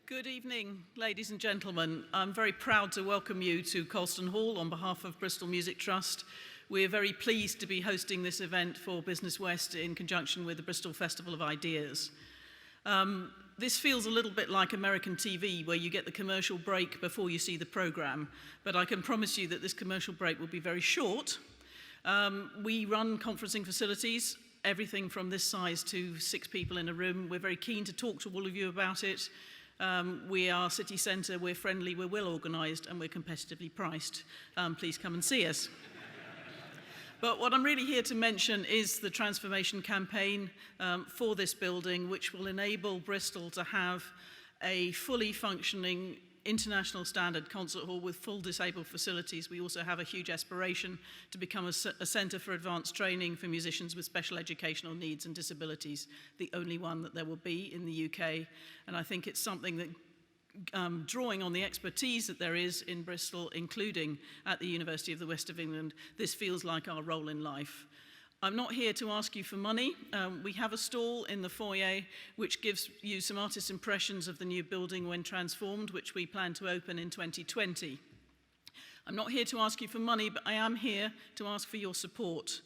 Good evening, ladies and gentlemen. I'm very proud to welcome you to Colston Hall on behalf of Bristol Music Trust. We're very pleased to be hosting this event for Business West in conjunction with the Bristol Festival of Ideas. This feels a little bit like American TV, where you get the commercial break before you see the program, but I can promise you that this commercial break will be very short. We run conferencing facilities, everything from this size to 6 people in a room. We're very keen to talk to all of you about it. We are city centre, we're friendly, we're well organised, and we're competitively priced. Please come and see us. But what I'm really here to mention is the transformation campaign for this building, which will enable Bristol to have a fully functioning international standard concert hall with full disabled facilities. We also have a huge aspiration to become a centre for advanced training for musicians with special educational needs and disabilities, the only one that there will be in the UK. And I think it's something that, drawing on the expertise that there is in Bristol, including at the University of the West of England, this feels like our role in life. I'm not here to ask you for money. We have a stall in the foyer which gives you some artist impressions of the new building when transformed, which we plan to open in 2020. I'm not here to ask you for money, but I am here to ask for your support.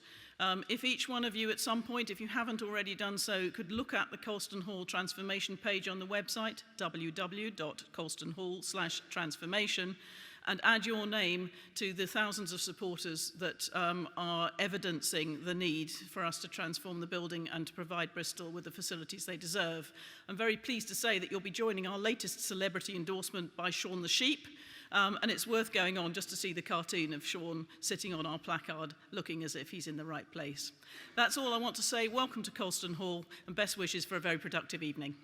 If each one of you at some point, if you haven't already done so, could look at the Colston Hall transformation page on the website, www.colstonhall/transformation, and add your name to the thousands of supporters that are evidencing the need for us to transform the building and to provide Bristol with the facilities they deserve. I'm very pleased to say that you'll be joining our latest celebrity endorsement by Shaun the Sheep, and it's worth going on just to see the cartoon of Shaun sitting on our placard looking as if he's in the right place. That's all I want to say. Welcome to Colston Hall, and best wishes for a very productive evening.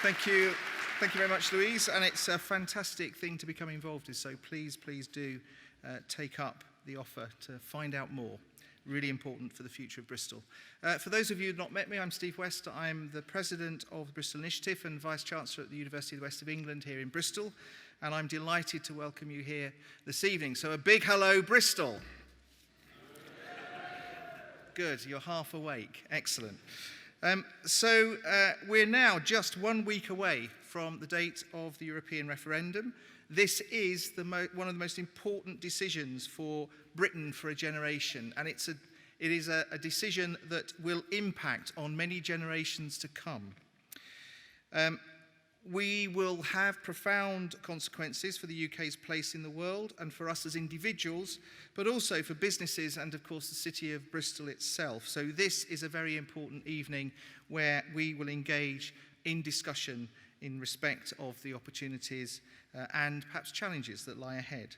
Thank you very much, Louise, and it's a fantastic thing to become involved in, so please do take up the offer to find out more. Really important for the future of Bristol. For those of you who have not met me, I'm Steve West. I'm the President of the Bristol Initiative and Vice-Chancellor at the University of the West of England here in Bristol, and I'm delighted to welcome you here this evening. So a big hello, Bristol. Good, you're half awake. Excellent. We're now just 1 week away from the date of the European referendum. This is one of the most important decisions for Britain for a generation, and it is a decision that will impact on many generations to come. We will have profound consequences for the UK's place in the world and for us as individuals, but also for businesses and, of course, the city of Bristol itself. So this is a very important evening where we will engage in discussion in respect of the opportunities and perhaps challenges that lie ahead.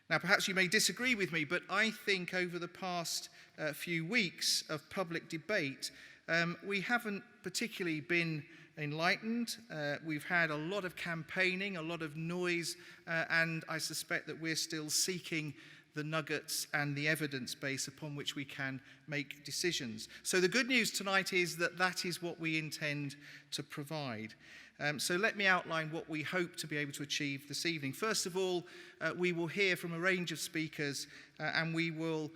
Now, perhaps you may disagree with me, but I think over the past few weeks of public debate, we haven't particularly been enlightened. We've had a lot of campaigning, a lot of noise, and I suspect that we're still seeking the nuggets and the evidence base upon which we can make decisions. So the good news tonight is that that is what we intend to provide. So let me outline what we hope to be able to achieve this evening. First of all, we will hear from a range of speakers and we will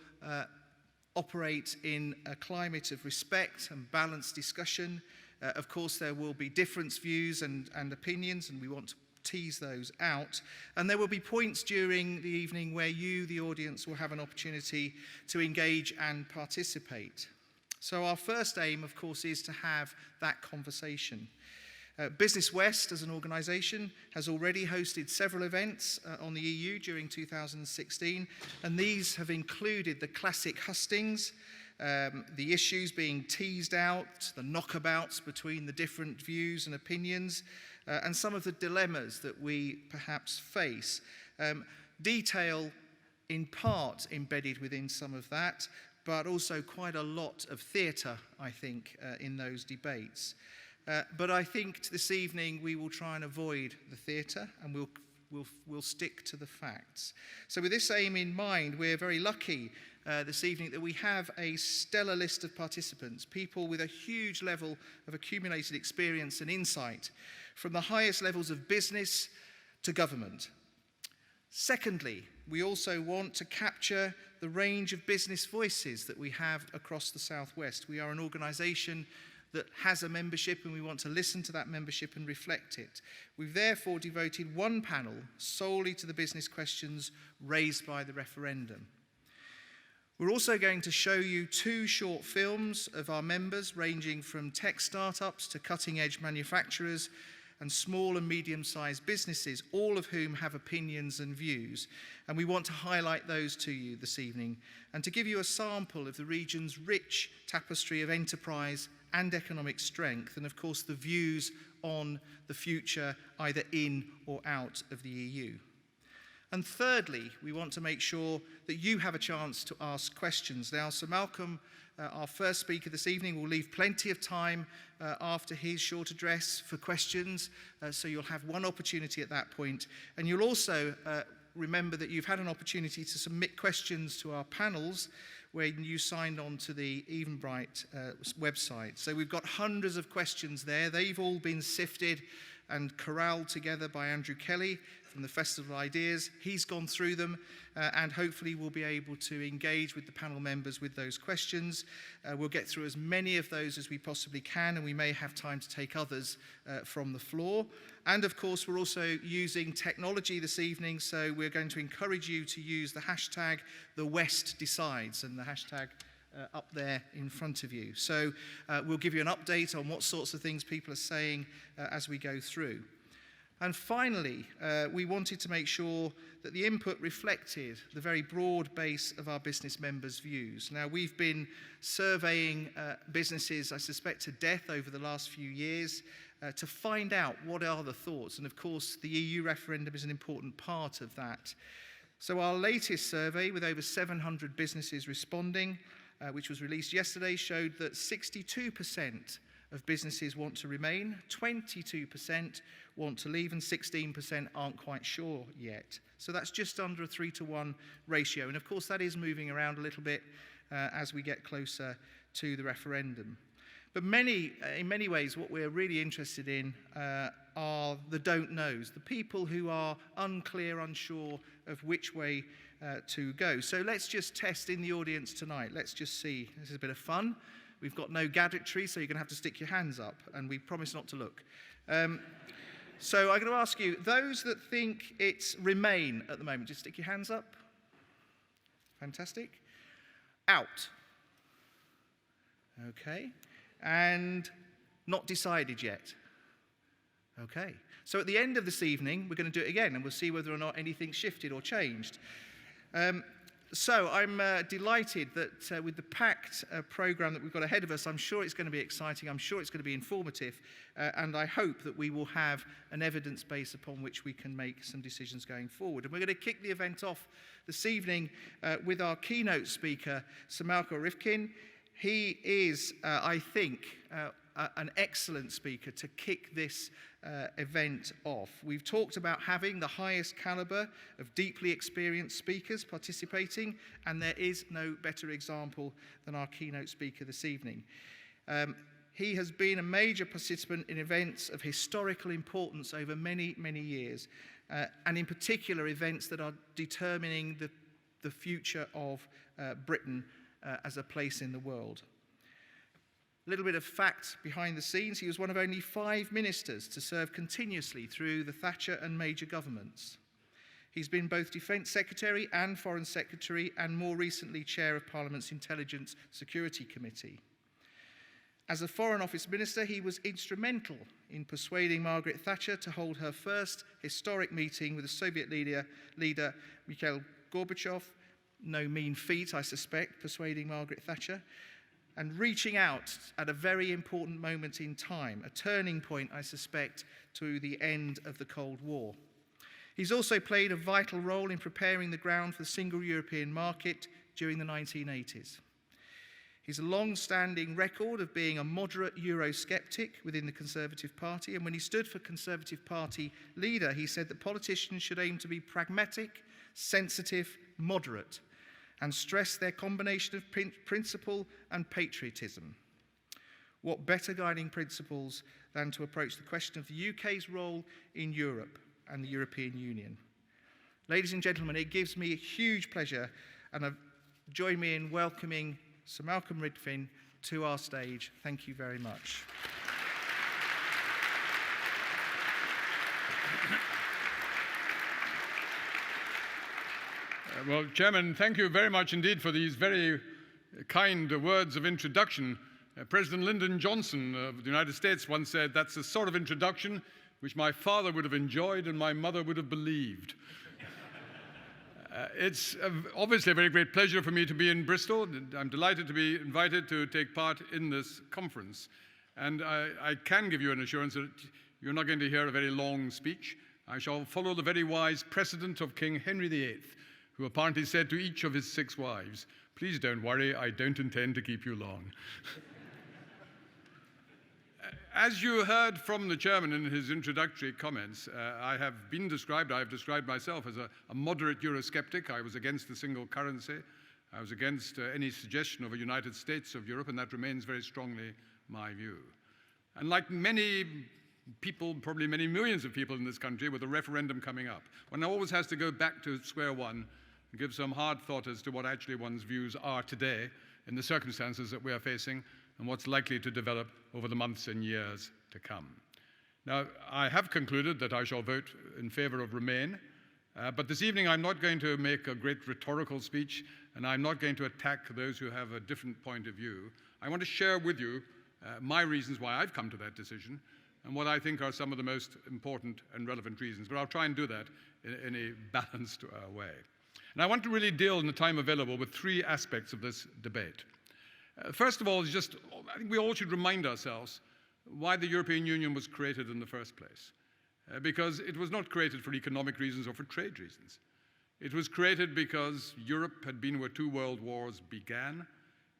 operate in a climate of respect and balanced discussion. Of course, there will be different views and opinions, and we want to tease those out. And there will be points during the evening where you, the audience, will have an opportunity to engage and participate. So our first aim, of course, is to have that conversation. Business West, as an organisation, has already hosted several events on the EU during 2016, and these have included the classic hustings, the issues being teased out, the knockabouts between the different views and opinions, and some of the dilemmas that we perhaps face. Detail in part embedded within some of that, but also quite a lot of theatre, I think, in those debates. But I think this evening we will try and avoid the theatre, and we'll stick to the facts. So with this aim in mind, we're very lucky this evening that we have a stellar list of participants, people with a huge level of accumulated experience and insight, from the highest levels of business to government. Secondly, we also want to capture the range of business voices that we have across the Southwest. We are an organisation that has a membership, and we want to listen to that membership and reflect it. We've therefore devoted one panel solely to the business questions raised by the referendum. We're also going to show you 2 short films of our members, ranging from tech startups to cutting-edge manufacturers and small and medium-sized businesses, all of whom have opinions and views. And we want to highlight those to you this evening and to give you a sample of the region's rich tapestry of enterprise and economic strength, and of course the views on the future either in or out of the EU. And thirdly, we want to make sure that you have a chance to ask questions. Now, Sir Malcolm, our first speaker this evening, will leave plenty of time after his short address for questions, so you'll have one opportunity at that point. And you'll also remember that you've had an opportunity to submit questions to our panels when you signed on to the Eventbrite website. So we've got hundreds of questions there. They've all been sifted and corralled together by Andrew Kelly from the Festival of Ideas. He's gone through them and hopefully we'll be able to engage with the panel members with those questions. We'll get through as many of those as we possibly can, and we may have time to take others from the floor. And of course, we're also using technology this evening, so we're going to encourage you to use the hashtag #TheWestDecides, and the hashtag up there in front of you. So we'll give you an update on what sorts of things people are saying as we go through. And finally, we wanted to make sure that the input reflected the very broad base of our business members' views. Now, we've been surveying businesses, I suspect, to death over the last few years to find out what are the thoughts. And of course, the EU referendum is an important part of that. So our latest survey, with over 700 businesses responding, which was released yesterday, showed that 62% of businesses want to remain, 22% want to leave, and 16% aren't quite sure yet. So that's just under a 3-to-1 ratio. And of course, that is moving around a little bit as we get closer to the referendum. But in many ways, what we're really interested in are the don't knows, the people who are unclear, unsure of which way to go. So let's just test in the audience tonight. Let's just see. This is a bit of fun. We've got no gadgetry, so you're going to have to stick your hands up, and we promise not to look. So I'm going to ask you, those that think it's Remain at the moment, just stick your hands up. Fantastic. Out. Okay. And not decided yet. Okay. So at the end of this evening, we're going to do it again, and we'll see whether or not anything's shifted or changed. So I'm delighted that with the packed programme that we've got ahead of us, I'm sure it's going to be exciting, I'm sure it's going to be informative, and I hope that we will have an evidence base upon which we can make some decisions going forward. And we're going to kick the event off this evening with our keynote speaker, Sir Malcolm Rifkin. He is, I think, an excellent speaker to kick this event off. We've talked about having the highest caliber of deeply experienced speakers participating, and there is no better example than our keynote speaker this evening. He has been a major participant in events of historical importance over many, many years, and in particular events that are determining the future of Britain as a place in the world. A little bit of fact behind the scenes: he was one of only 5 ministers to serve continuously through the Thatcher and Major governments. He's been both Defence Secretary and Foreign Secretary, and more recently Chair of Parliament's Intelligence Security Committee. As a Foreign Office Minister, he was instrumental in persuading Margaret Thatcher to hold her first historic meeting with the Soviet leader Mikhail Gorbachev. No mean feat, I suspect, persuading Margaret Thatcher, and reaching out at a very important moment in time, a turning point, I suspect, to the end of the Cold War. He's also played a vital role in preparing the ground for the single European market during the 1980s. He's a long-standing record of being a moderate Eurosceptic within the Conservative Party, and when he stood for Conservative Party leader, he said that politicians should aim to be pragmatic, sensitive, moderate, and stress their combination of principle and patriotism. What better guiding principles than to approach the question of the UK's role in Europe and the European Union? Ladies and gentlemen, it gives me a huge pleasure, and join me in welcoming Sir Malcolm Rifkin to our stage. Thank you very much. Well, Chairman, thank you very much indeed for these very kind words of introduction. President Lyndon Johnson of the United States once said, "That's the sort of introduction which my father would have enjoyed and my mother would have believed." It's obviously a very great pleasure for me to be in Bristol. I'm delighted to be invited to take part in this conference. And I can give you an assurance that you're not going to hear a very long speech. I shall follow the very wise precedent of King Henry VIII, who apparently said to each of his 6 wives, "Please don't worry, I don't intend to keep you long." As you heard from the chairman in his introductory comments, I have described myself as a moderate Eurosceptic. I was against the single currency. I was against any suggestion of a United States of Europe, and that remains very strongly my view. And like many people, probably many millions of people in this country, with a referendum coming up, one always has to go back to square one and give some hard thought as to what actually one's views are today in the circumstances that we are facing and what's likely to develop over the months and years to come. Now, I have concluded that I shall vote in favor of Remain, but this evening I'm not going to make a great rhetorical speech, and I'm not going to attack those who have a different point of view. I want to share with you my reasons why I've come to that decision and what I think are some of the most important and relevant reasons, but I'll try and do that in a balanced way. And I want to really deal in the time available with 3 aspects of this debate. First of all, I think we all should remind ourselves why the European Union was created in the first place. Because it was not created for economic reasons or for trade reasons. It was created because Europe had been where 2 world wars began.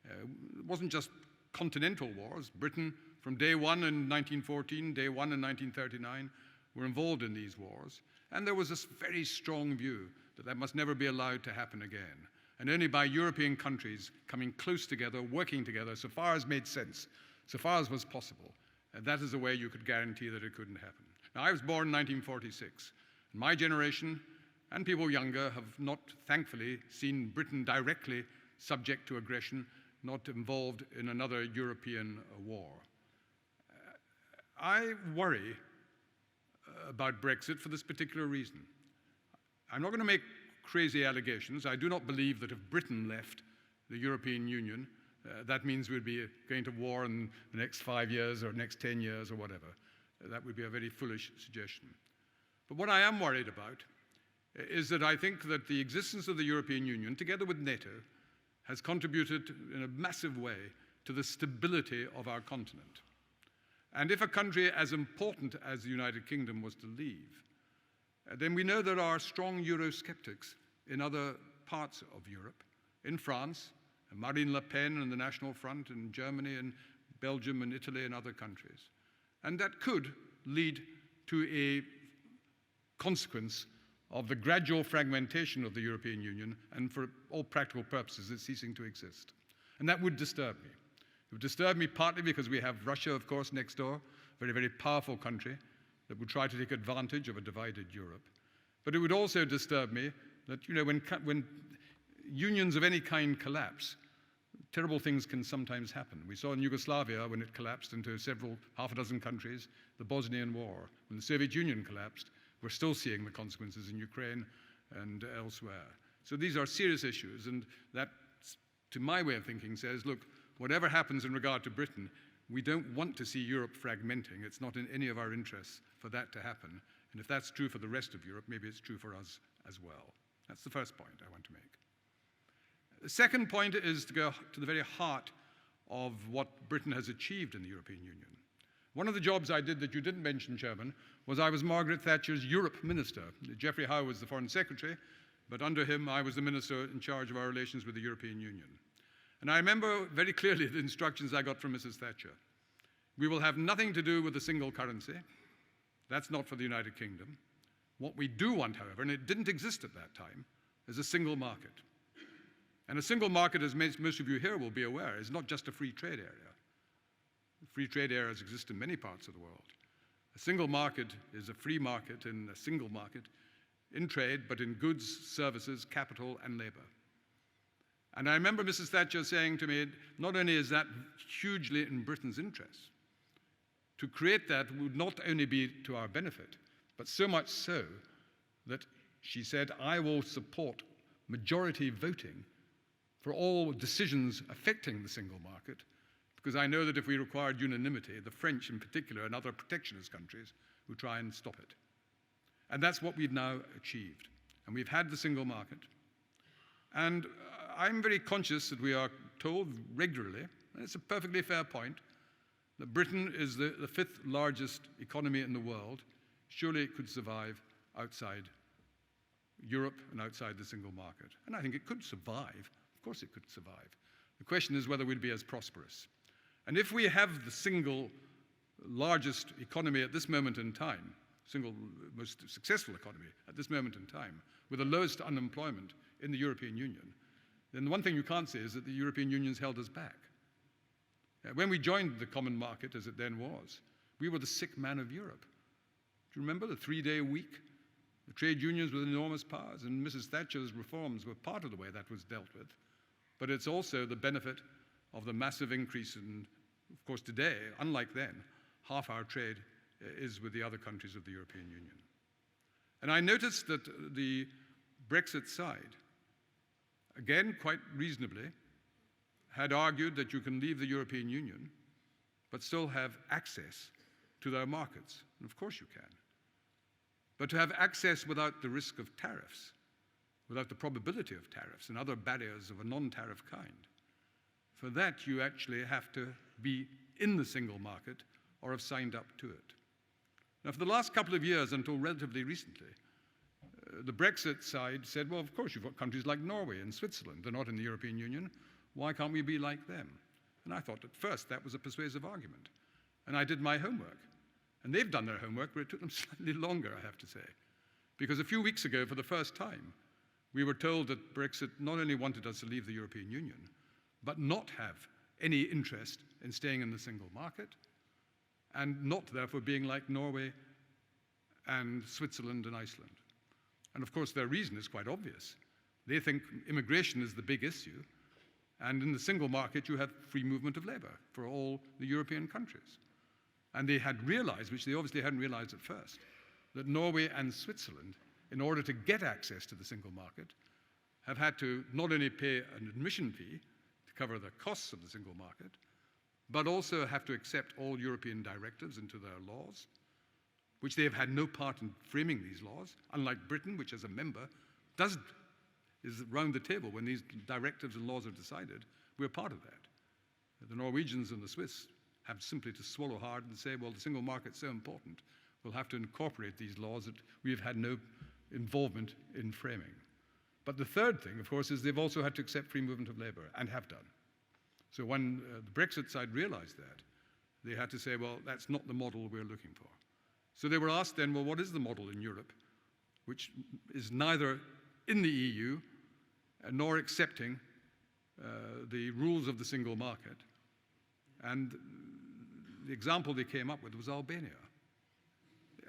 It wasn't just continental wars. Britain, from day one in 1914, day one in 1939, were involved in these wars. And there was this very strong view that that must never be allowed to happen again. And only by European countries coming close together, working together, so far as made sense, so far as was possible, that is the way you could guarantee that it couldn't happen. Now, I was born in 1946. My generation and people younger have not, thankfully, seen Britain directly subject to aggression, not involved in another European war. I worry about Brexit for this particular reason. I'm not going to make crazy allegations. I do not believe that if Britain left the European Union, that means we'd be going to war in the next 5 years or next 10 years or whatever. That would be a very foolish suggestion. But what I am worried about is that I think that the existence of the European Union, together with NATO, has contributed in a massive way to the stability of our continent. And if a country as important as the United Kingdom was to leave, then we know there are strong Eurosceptics in other parts of Europe, in France, Marine Le Pen and the National Front in Germany and Belgium and Italy and other countries. And that could lead to a consequence of the gradual fragmentation of the European Union, and for all practical purposes, it's ceasing to exist. And that would disturb me. It would disturb me partly because we have Russia, of course, next door, a very, very powerful country that would try to take advantage of a divided Europe. But it would also disturb me that, when unions of any kind collapse, terrible things can sometimes happen. We saw in Yugoslavia, when it collapsed into half a dozen countries, the Bosnian War. When the Soviet Union collapsed, we're still seeing the consequences in Ukraine and elsewhere. So these are serious issues, and that, to my way of thinking, says, look, whatever happens in regard to Britain, we don't want to see Europe fragmenting. It's not in any of our interests for that to happen. And if that's true for the rest of Europe, maybe it's true for us as well. That's the first point I want to make. The second point is to go to the very heart of what Britain has achieved in the European Union. One of the jobs I did that you didn't mention, Chairman, was I was Margaret Thatcher's Europe Minister. Geoffrey Howe was the Foreign Secretary, but under him I was the Minister in charge of our relations with the European Union. And I remember very clearly the instructions I got from Mrs. Thatcher. We will have nothing to do with the single currency. That's not for the United Kingdom. What we do want, however, and it didn't exist at that time, is a single market. And a single market, as most of you here will be aware, is not just a free trade area. Free trade areas exist in many parts of the world. A single market is a free market and a single market in trade, but in goods, services, capital, and labor. And I remember Mrs. Thatcher saying to me, not only is that hugely in Britain's interest, to create that would not only be to our benefit, but so much so that she said, I will support majority voting for all decisions affecting the single market, because I know that if we required unanimity, the French in particular and other protectionist countries would try and stop it. And that's what we've now achieved. And we've had the single market. And I'm very conscious that we are told regularly, and it's a perfectly fair point, that Britain is the fifth largest economy in the world. Surely it could survive outside Europe and outside the single market. And I think it could survive. Of course it could survive. The question is whether we'd be as prosperous. And if we have the single largest economy at this moment in time, single most successful economy at this moment in time, with the lowest unemployment in the European Union, then the one thing you can't say is that the European Union's held us back. When we joined the common market, as it then was, we were the sick man of Europe. Do you remember the 3-day week? The trade unions with enormous powers, and Mrs. Thatcher's reforms were part of the way that was dealt with. But it's also the benefit of the massive increase in, of course, today, unlike then, half our trade is with the other countries of the European Union. And I noticed that the Brexit side, again, quite reasonably, had argued that you can leave the European Union but still have access to their markets. And of course you can. But to have access without the risk of tariffs, without the probability of tariffs and other barriers of a non-tariff kind, for that you actually have to be in the single market or have signed up to it. Now, for the last couple of years, until relatively recently, the Brexit side said, well, of course, you've got countries like Norway and Switzerland. They're not in the European Union. Why can't we be like them? And I thought at first that was a persuasive argument. And I did my homework. And they've done their homework, but it took them slightly longer, I have to say. Because a few weeks ago, for the first time, we were told that Brexit not only wanted us to leave the European Union, but not have any interest in staying in the single market, and not, therefore, being like Norway and Switzerland and Iceland. And of course, their reason is quite obvious. They think immigration is the big issue, and in the single market, you have free movement of labor for all the European countries. And they had realized, which they obviously hadn't realized at first, that Norway and Switzerland, in order to get access to the single market, have had to not only pay an admission fee to cover the costs of the single market, but also have to accept all European directives into their laws, which they have had no part in framing these laws, unlike Britain, which as a member is round the table when these directives and laws are decided. We're part of that. The Norwegians and the Swiss have simply to swallow hard and say, well, the single market's so important, we'll have to incorporate these laws that we've had no involvement in framing. But the third thing, of course, is they've also had to accept free movement of labor, and have done. So when the Brexit side realized that, they had to say, well, that's not the model we're looking for. So they were asked then, well, what is the model in Europe, which is neither in the EU nor accepting the rules of the single market? And the example they came up with was Albania.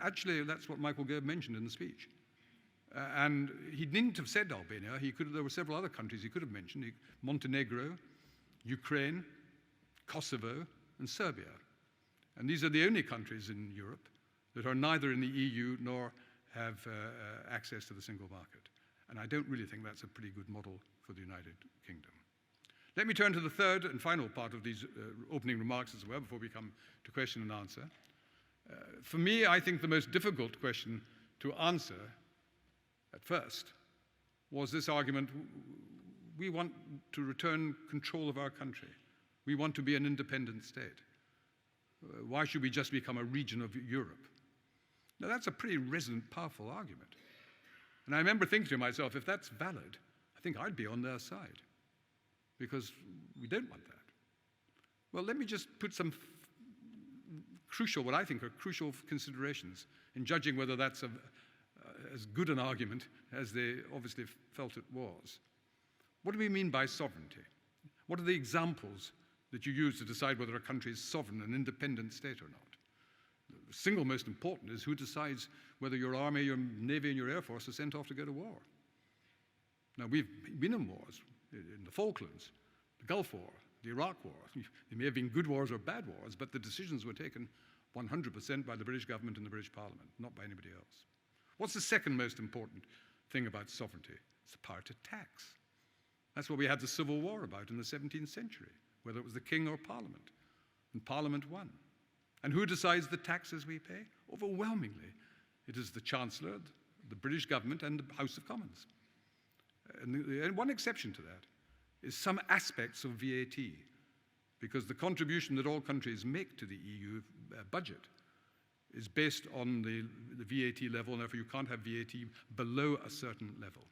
Actually, that's what Michael Gove mentioned in the speech. And he needn't have said Albania. There were several other countries he could have mentioned. Montenegro, Ukraine, Kosovo, and Serbia. And these are the only countries in Europe that are neither in the EU nor have access to the single market. And I don't really think that's a pretty good model for the United Kingdom. Let me turn to the third and final part of these opening remarks as well, before we come to question and answer. For me, I think the most difficult question to answer at first was this argument: we want to return control of our country. We want to be an independent state. Why should we just become a region of Europe? Now, that's a pretty resonant, powerful argument. And I remember thinking to myself, if that's valid, I think I'd be on their side, because we don't want that. Well, let me just put some crucial, what I think are crucial considerations in judging whether that's as good an argument as they obviously felt it was. What do we mean by sovereignty? What are the examples that you use to decide whether a country is sovereign and independent state or not? The single most important is who decides whether your army, your navy, and your air force are sent off to go to war. Now, we've been in wars. in the Falklands, the Gulf War, the Iraq War. They may have been good wars or bad wars, but the decisions were taken 100% by the British government and the British Parliament, not by anybody else. What's the second most important thing about sovereignty? It's the power to tax. That's what we had the Civil War about in the 17th century, whether it was the king or Parliament. And Parliament won. And who decides the taxes we pay? Overwhelmingly, it is the Chancellor, the British government, and the House of Commons. And one exception to that is some aspects of VAT, because the contribution that all countries make to the EU budget is based on the VAT level, and therefore you can't have VAT below a certain level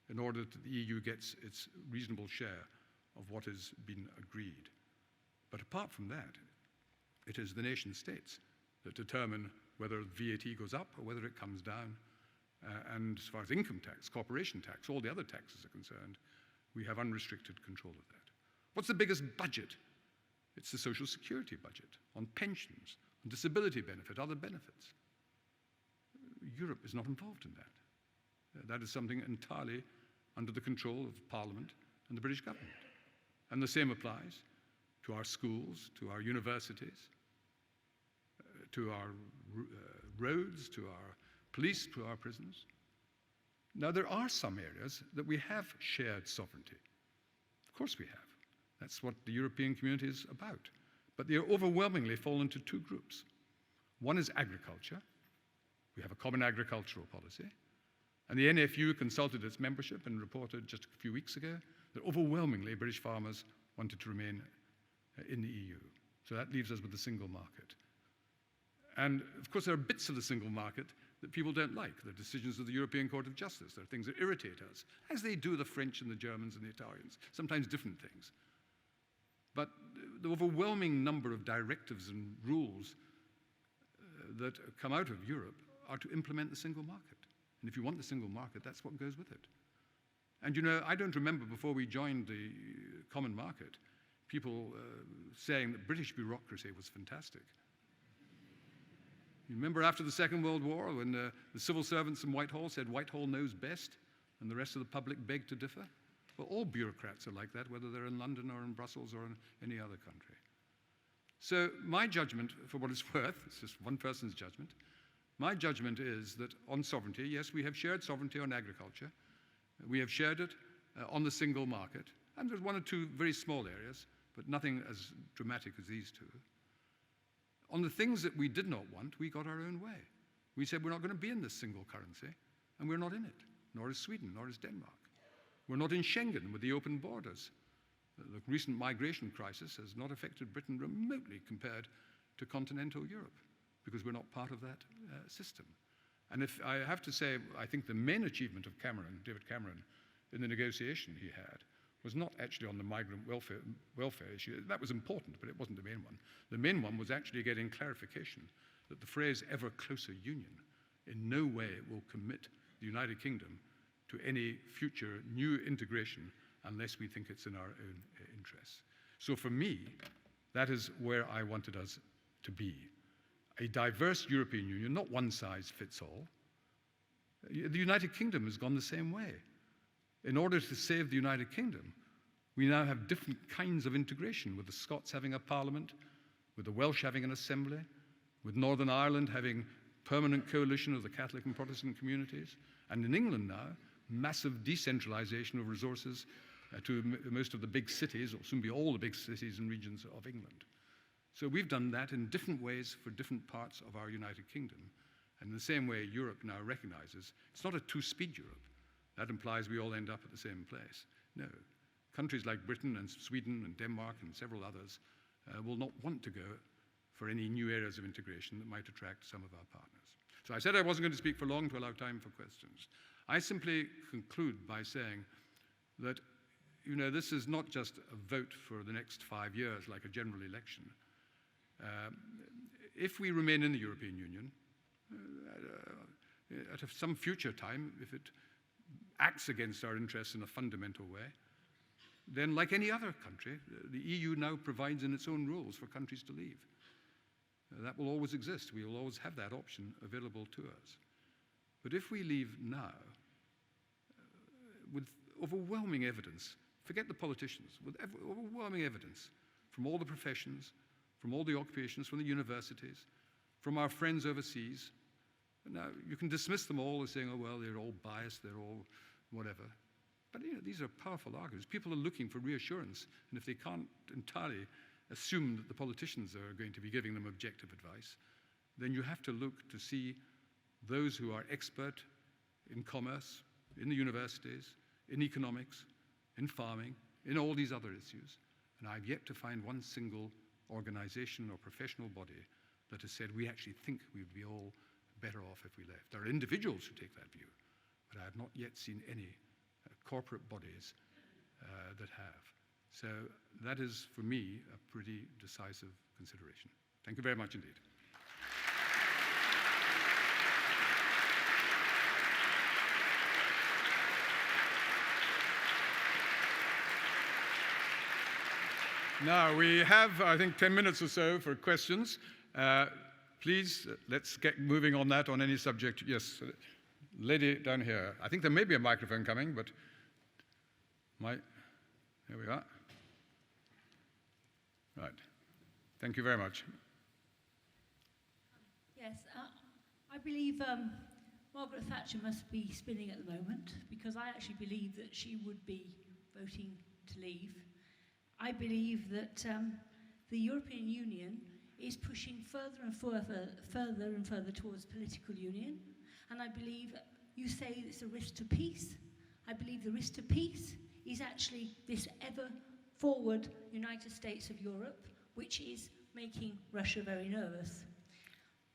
in order that the EU gets its reasonable share of what has been agreed. But apart from that, it is the nation states that determine whether VAT goes up or whether it comes down. And as far as income tax, corporation tax, all the other taxes are concerned, we have unrestricted control of that. What's the biggest budget? It's the social security budget on pensions, on disability benefit, other benefits. Europe is not involved in that. That is something entirely under the control of Parliament and the British government. And the same applies to our schools, to our universities, to our roads, to our police, to our prisons. Now, there are some areas that we have shared sovereignty. Of course we have. That's what the European community is about. But they overwhelmingly fall into two groups. One is agriculture. We have a common agricultural policy. And the NFU consulted its membership and reported just a few weeks ago that overwhelmingly British farmers wanted to remain in the EU. So that leaves us with the single market. And of course, there are bits of the single market that people don't like. The decisions of the European Court of Justice. There are things that irritate us, as they do the French and the Germans and the Italians, sometimes different things. But the overwhelming number of directives and rules that come out of Europe are to implement the single market. And if you want the single market, that's what goes with it. And you know, I don't remember before we joined the common market, people saying that British bureaucracy was fantastic. You remember after the Second World War when the civil servants in Whitehall said Whitehall knows best and the rest of the public begged to differ? Well, all bureaucrats are like that, whether they're in London or in Brussels or in any other country. So my judgment, for what it's worth, it's just one person's judgment, my judgment is that on sovereignty, yes, we have shared sovereignty on agriculture. We have shared it on the single market. And there's one or two very small areas, but nothing as dramatic as these two. On the things that we did not want, we got our own way. We said we're not going to be in this single currency, and we're not in it, nor is Sweden, nor is Denmark. We're not in Schengen with the open borders. The recent migration crisis has not affected Britain remotely compared to continental Europe, because we're not part of that system. And if I have to say, I think the main achievement of Cameron, David Cameron, in the negotiation he had, was not actually on the migrant welfare issue. That was important, but it wasn't the main one. The main one was actually getting clarification that the phrase ever closer union in no way will commit the United Kingdom to any future new integration unless we think it's in our own interests. So for me, that is where I wanted us to be. A diverse European Union, not one size fits all. The United Kingdom has gone the same way. In order to save the United Kingdom, we now have different kinds of integration, with the Scots having a parliament, with the Welsh having an assembly, with Northern Ireland having permanent coalition of the Catholic and Protestant communities, and in England now, massive decentralization of resources to most of the big cities, or soon be all the big cities and regions of England. So we've done that in different ways for different parts of our United Kingdom. And in the same way, Europe now recognizes it's not a two-speed Europe. That implies we all end up at the same place. No. Countries like Britain and Sweden and Denmark and several others will not want to go for any new areas of integration that might attract some of our partners. So I said I wasn't going to speak for long to allow time for questions. I simply conclude by saying that, you know, this is not just a vote for the next 5 years like a general election. If we remain in the European Union, at some future time, if it acts against our interests in a fundamental way, then like any other country, the EU now provides in its own rules for countries to leave. That will always exist. We will always have that option available to us. But if we leave now, with overwhelming evidence Forget the politicians, with overwhelming evidence from all the professions, from all the occupations, from the universities, from our friends overseas. Now, you can dismiss them all as saying, oh, well, they're all biased, they're all whatever. But these are powerful arguments. People are looking for reassurance, and if they can't entirely assume that the politicians are going to be giving them objective advice, then you have to look to see those who are expert in commerce, in the universities, in economics, in farming, in all these other issues. And I've yet to find one single organization or professional body that has said, we actually think we would be all better off if we left. There are individuals who take that view, but I have not yet seen any corporate bodies that have. So that is, for me, a pretty decisive consideration. Thank you very much indeed. Now, we have, I think, 10 minutes or so for questions. Please, let's get moving on that, on any subject. Yes, lady down here. I think there may be a microphone coming, but here we are. Right. Thank you very much. Yes, I believe Margaret Thatcher must be spinning at the moment, because I actually believe that she would be voting to leave. I believe that the European Union is pushing further and further towards political union. And I believe you say it's a risk to peace. I believe the risk to peace is actually this ever-forward United States of Europe, which is making Russia very nervous.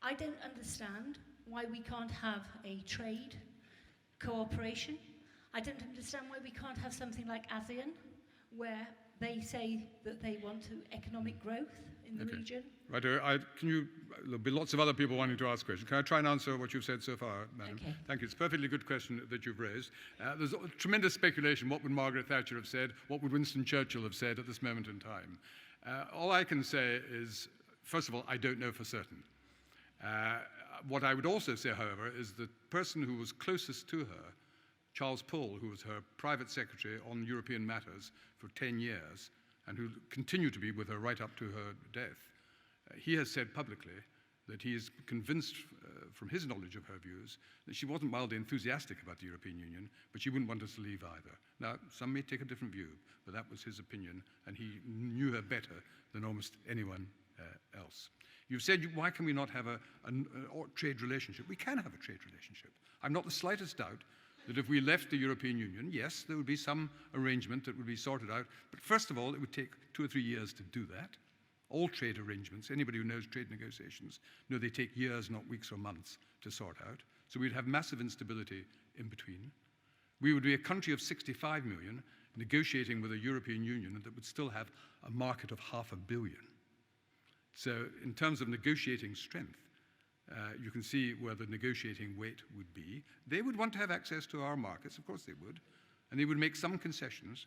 I don't understand why we can't have a trade cooperation. I don't understand why we can't have something like ASEAN, where they say that they want economic growth in the region. Right, there'll be lots of other people wanting to ask questions. Can I try and answer what you've said so far, Madam? Okay. Thank you. It's a perfectly good question that you've raised. There's tremendous speculation. What would Margaret Thatcher have said? What would Winston Churchill have said at this moment in time? All I can say is, first of all, I don't know for certain. What I would also say, however, is the person who was closest to her, Charles Paul, who was her private secretary on European matters for 10 years, and who continued to be with her right up to her death, he has said publicly that he is convinced, from his knowledge of her views, that she wasn't mildly enthusiastic about the European Union, but she wouldn't want us to leave either. Now, some may take a different view, but that was his opinion, and he knew her better than almost anyone else. You've said, why can we not have a trade relationship? We can have a trade relationship. I'm not the slightest doubt that if we left the European Union, yes, there would be some arrangement that would be sorted out, but first of all, it would take 2 or 3 years to do that. All trade arrangements, anybody who knows trade negotiations, know they take years, not weeks or months, to sort out. So we'd have massive instability in between. We would be a country of 65 million negotiating with a European Union that would still have a market of 500 million. So in terms of negotiating strength, you can see where the negotiating weight would be. They would want to have access to our markets, of course they would, and they would make some concessions,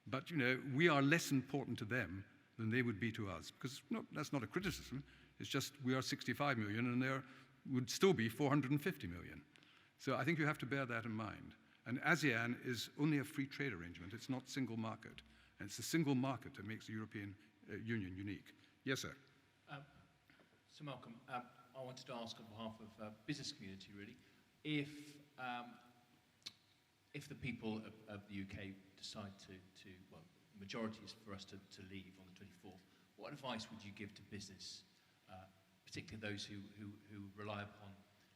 but we are less important to them than they would be to us, because that's not a criticism, it's just we are 65 million and there would still be 450 million. So I think you have to bear that in mind. And ASEAN is only a free trade arrangement, it's not single market, and it's the single market that makes the European Union unique. Yes, sir. So Malcolm, I wanted to ask on behalf of the business community, really, if the people of the UK decide well, the majority is for us to leave on the 24th, what advice would you give to business, particularly those who rely upon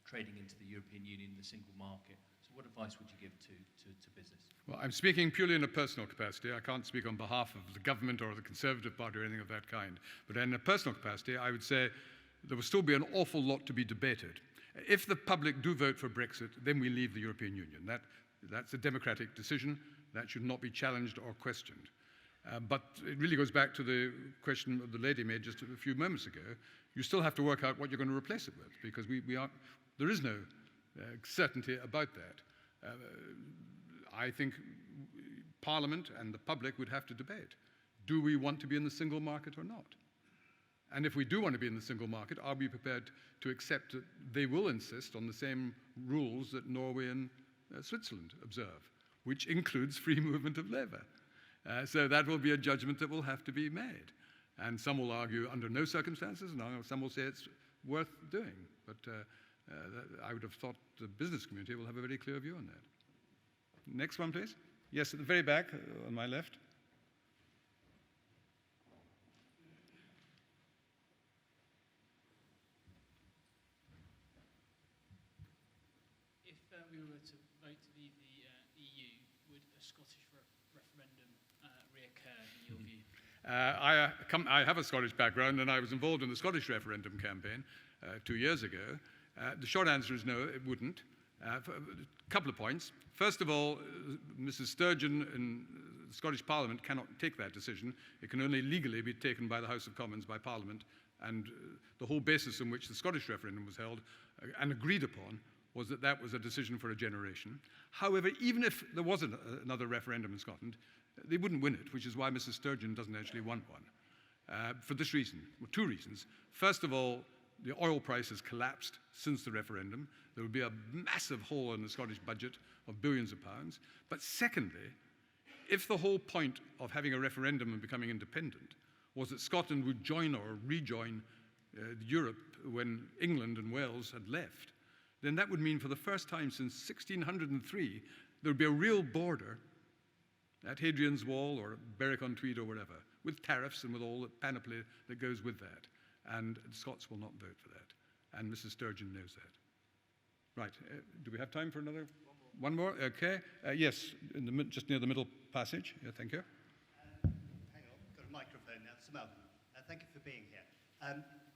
trading into the European Union, the single market? So what advice would you give to business? Well, I'm speaking purely in a personal capacity. I can't speak on behalf of the government or the Conservative Party or anything of that kind. But in a personal capacity, I would say there will still be an awful lot to be debated. If the public do vote for Brexit, then we leave the European Union. That's a democratic decision. That should not be challenged or questioned. But it really goes back to the question that the lady made just a few moments ago. You still have to work out what you're going to replace it with, because there is no certainty about that. I think Parliament and the public would have to debate. Do we want to be in the single market or not? And if we do want to be in the single market, are we prepared to accept that they will insist on the same rules that Norway and Switzerland observe, which includes free movement of labour? So that will be a judgment that will have to be made. And some will argue under no circumstances, and some will say it's worth doing. But I would have thought the business community will have a very clear view on that. Next one, please. Yes, at the very back, on my left. If we were to vote to leave the EU, would a Scottish referendum reoccur in your view? I have a Scottish background, and I was involved in the Scottish referendum campaign 2 years ago. The short answer is no, it wouldn't. For a couple of points. First of all, Mrs. Sturgeon in the Scottish Parliament cannot take that decision. It can only legally be taken by the House of Commons, by Parliament, and the whole basis on which the Scottish referendum was held and agreed upon was that that was a decision for a generation. However, even if there was another referendum in Scotland, they wouldn't win it, which is why Mrs. Sturgeon doesn't actually want one. For this reason, well, two reasons. First of all, the oil price has collapsed since the referendum. There would be a massive hole in the Scottish budget of billions of pounds. But secondly, if the whole point of having a referendum and becoming independent was that Scotland would join or rejoin Europe when England and Wales had left, then that would mean for the first time since 1603, there would be a real border at Hadrian's Wall or Berwick-on-Tweed or whatever, with tariffs and with all the panoply that goes with that. And the Scots will not vote for that. And Mrs. Sturgeon knows that. Right, do we have time for another? One more, okay. Yes, just near the middle passage. Yeah, thank you. Hang on, got a microphone now. Sir Malcolm, thank you for being here.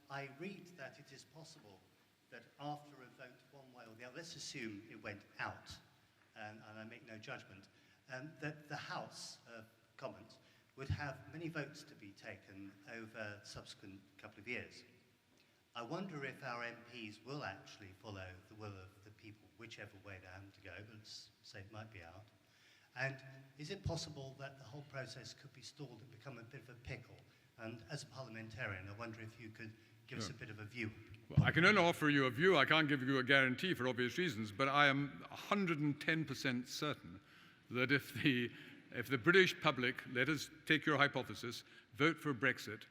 I read that it is possible that after a vote one way or the other, let's assume it went out, and I make no judgment, that the House of Commons would have many votes to be taken over the subsequent couple of years. I wonder if our MPs will actually follow the will of the people, whichever way they happen to go, but let's say it might be out. And is it possible that the whole process could be stalled and become a bit of a pickle? And as a parliamentarian, I wonder if you could give us a bit of a view. Well, I can only offer you a view. I can't give you a guarantee for obvious reasons, but I am 110% certain that if the British public, let us take your hypothesis, vote for Brexit,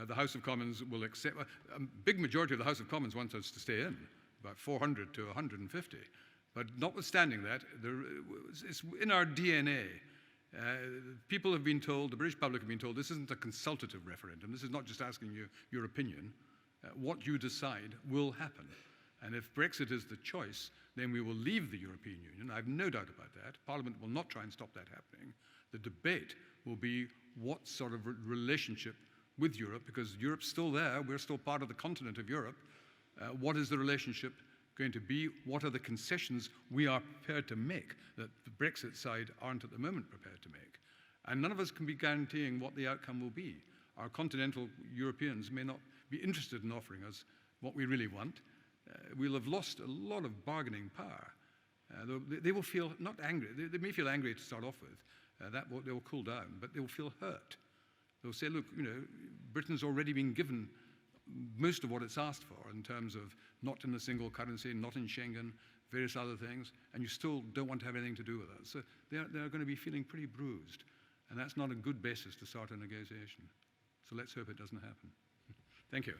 the House of Commons will accept. A big majority of the House of Commons wants us to stay in, about 400 to 150. But notwithstanding that, it's in our DNA. People have been told, the British public have been told, this isn't a consultative referendum. This is not just asking you your opinion. What you decide will happen. And if Brexit is the choice, then we will leave the European Union. I have no doubt about that. Parliament will not try and stop that happening. The debate will be what sort of relationship with Europe, because Europe's still there, we're still part of the continent of Europe. What is the relationship going to be? What are the concessions we are prepared to make that the Brexit side aren't at the moment prepared to make? And none of us can be guaranteeing what the outcome will be. Our continental Europeans may not be interested in offering us what we really want. We'll have lost a lot of bargaining power. They will feel not angry. They may feel angry to start off with. They will cool down, but they will feel hurt. They'll say, look, Britain's already been given most of what it's asked for in terms of not in a single currency, not in Schengen, various other things, and you still don't want to have anything to do with that. So they're going to be feeling pretty bruised, and that's not a good basis to start a negotiation. So let's hope it doesn't happen. Thank you.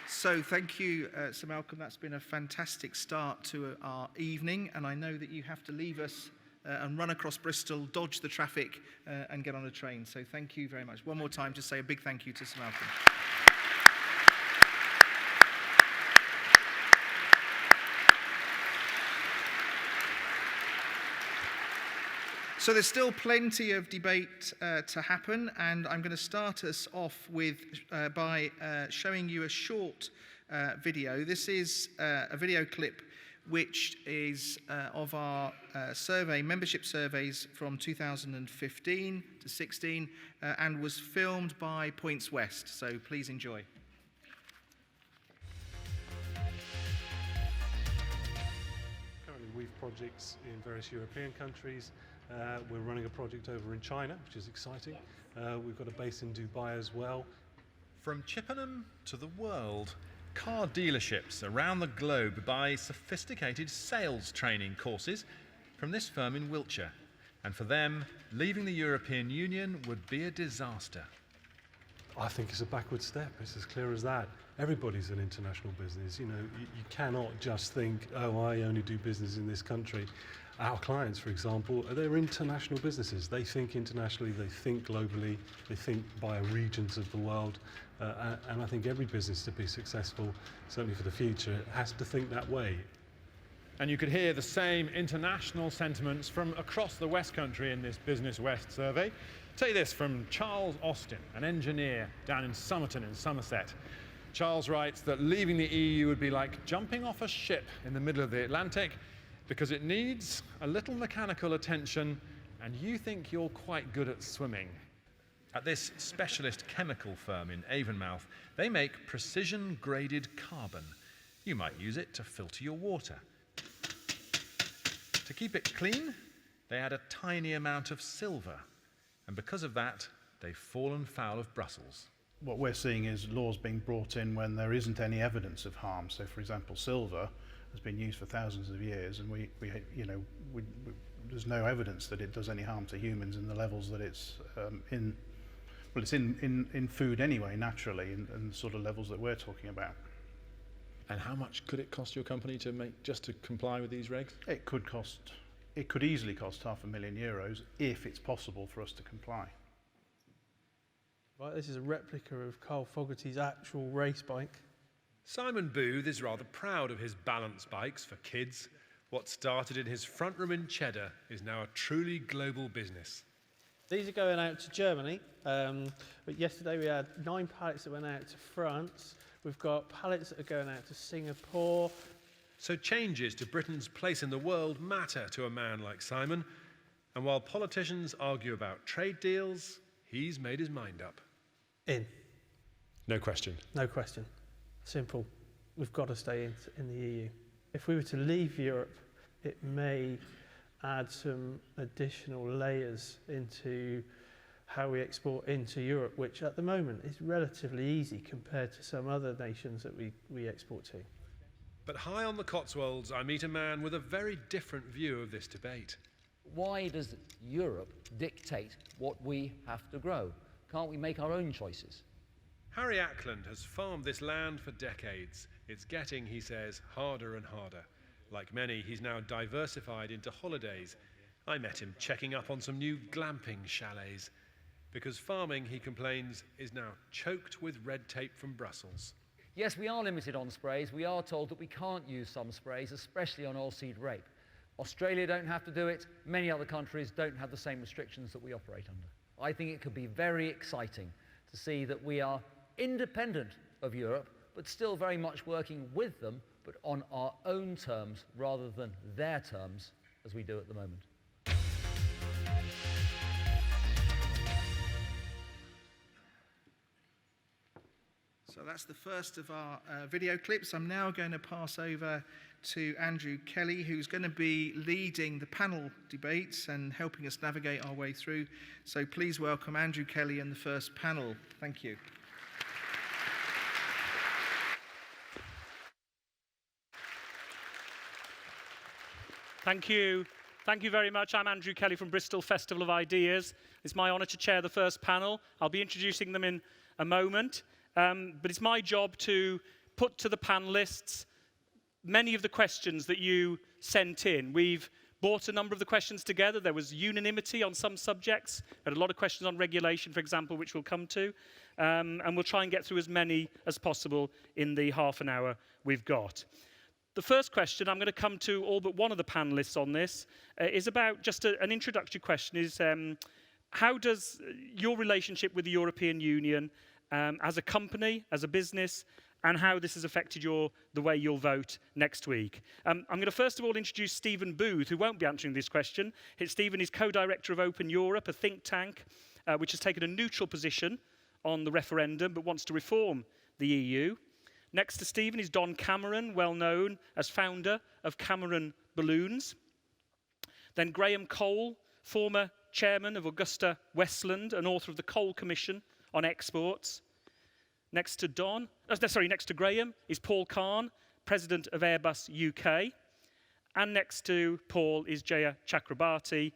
So thank you, Sir Malcolm. That's been a fantastic start to our evening, and I know that you have to leave us and run across Bristol, dodge the traffic, and get on a train. So thank you very much. One more time, just say a big thank you to Sir Malcolm. So there's still plenty of debate to happen, and I'm going to start us off with by showing you a short video. This is a video clip which is of our membership surveys from 2015 to 16, and was filmed by Points West. So please enjoy. Currently, we've projects in various European countries. We're running a project over in China, which is exciting. We've got a base in Dubai as well. From Chippenham to the world, car dealerships around the globe buy sophisticated sales training courses from this firm in Wiltshire. And for them, leaving the European Union would be a disaster. I think it's a backward step. It's as clear as that. Everybody's an international business. You know, you cannot just think, oh, I only do business in this country. Our clients, for example, they're international businesses. They think internationally, they think globally, they think by regions of the world. And I think every business to be successful, certainly for the future, has to think that way. And you could hear the same international sentiments from across the West Country in this Business West survey. Take this from Charles Austin, an engineer down in Somerton in Somerset. Charles writes that leaving the EU would be like jumping off a ship in the middle of the Atlantic because it needs a little mechanical attention and you think you're quite good at swimming. At this specialist chemical firm in Avonmouth, they make precision-graded carbon. You might use it to filter your water. To keep it clean, they add a tiny amount of silver. And because of that, they've fallen foul of Brussels. What we're seeing is laws being brought in when there isn't any evidence of harm. So, for example, silver has been used for thousands of years, and there's no evidence that it does any harm to humans in the levels that it's in. Well, it's in food anyway, naturally, and the sort of levels that we're talking about. And how much could it cost your company to comply with these regs? It could easily cost €500,000 if it's possible for us to comply. Right, this is a replica of Carl Fogarty's actual race bike. Simon Booth is rather proud of his balance bikes for kids. What started in his front room in Cheddar is now a truly global business. These are going out to Germany, but yesterday we had 9 pallets that went out to France. We've got pallets that are going out to Singapore. So changes to Britain's place in the world matter to a man like Simon. And while politicians argue about trade deals, he's made his mind up. In. No question. No question. Simple. We've got to stay in the EU. If we were to leave Europe, it may add some additional layers into how we export into Europe, which at the moment is relatively easy compared to some other nations that we export to. But high on the Cotswolds, I meet a man with a very different view of this debate. Why does Europe dictate what we have to grow? Can't we make our own choices? Harry Ackland has farmed this land for decades. It's getting, he says, harder and harder. Like many, he's now diversified into holidays. I met him checking up on some new glamping chalets. Because farming, he complains, is now choked with red tape from Brussels. Yes, we are limited on sprays. We are told that we can't use some sprays, especially on oilseed rape. Australia don't have to do it. Many other countries don't have the same restrictions that we operate under. I think it could be very exciting to see that we are independent of Europe, but still very much working with them, but on our own terms rather than their terms, as we do at the moment. So that's the first of our video clips. I'm now going to pass over to Andrew Kelly, who's going to be leading the panel debates and helping us navigate our way through. So please welcome Andrew Kelly and the first panel. Thank you. Thank you. Thank you very much. I'm Andrew Kelly from Bristol Festival of Ideas. It's my honour to chair the first panel. I'll be introducing them in a moment. But it's my job to put to the panellists many of the questions that you sent in. We've brought a number of the questions together. There was unanimity on some subjects. There are a lot of questions on regulation, for example, which we'll come to. And we'll try and get through as many as possible in the half an hour we've got. The first question, I'm going to come to all but one of the panellists on this, is about just an introductory question, is how does your relationship with the European Union as a company, as a business, and how this has affected the way you'll vote next week. I'm going to first of all introduce Stephen Booth, who won't be answering this question. Stephen is co-director of Open Europe, a think tank which has taken a neutral position on the referendum but wants to reform the EU. Next to Stephen is Don Cameron, well known as founder of Cameron Balloons. Then Graham Cole, former chairman of Augusta Westland and author of the Coal Commission on exports. Next to Graham is Paul Kahn, President of Airbus UK. And next to Paul is Jaya Chakrabarti.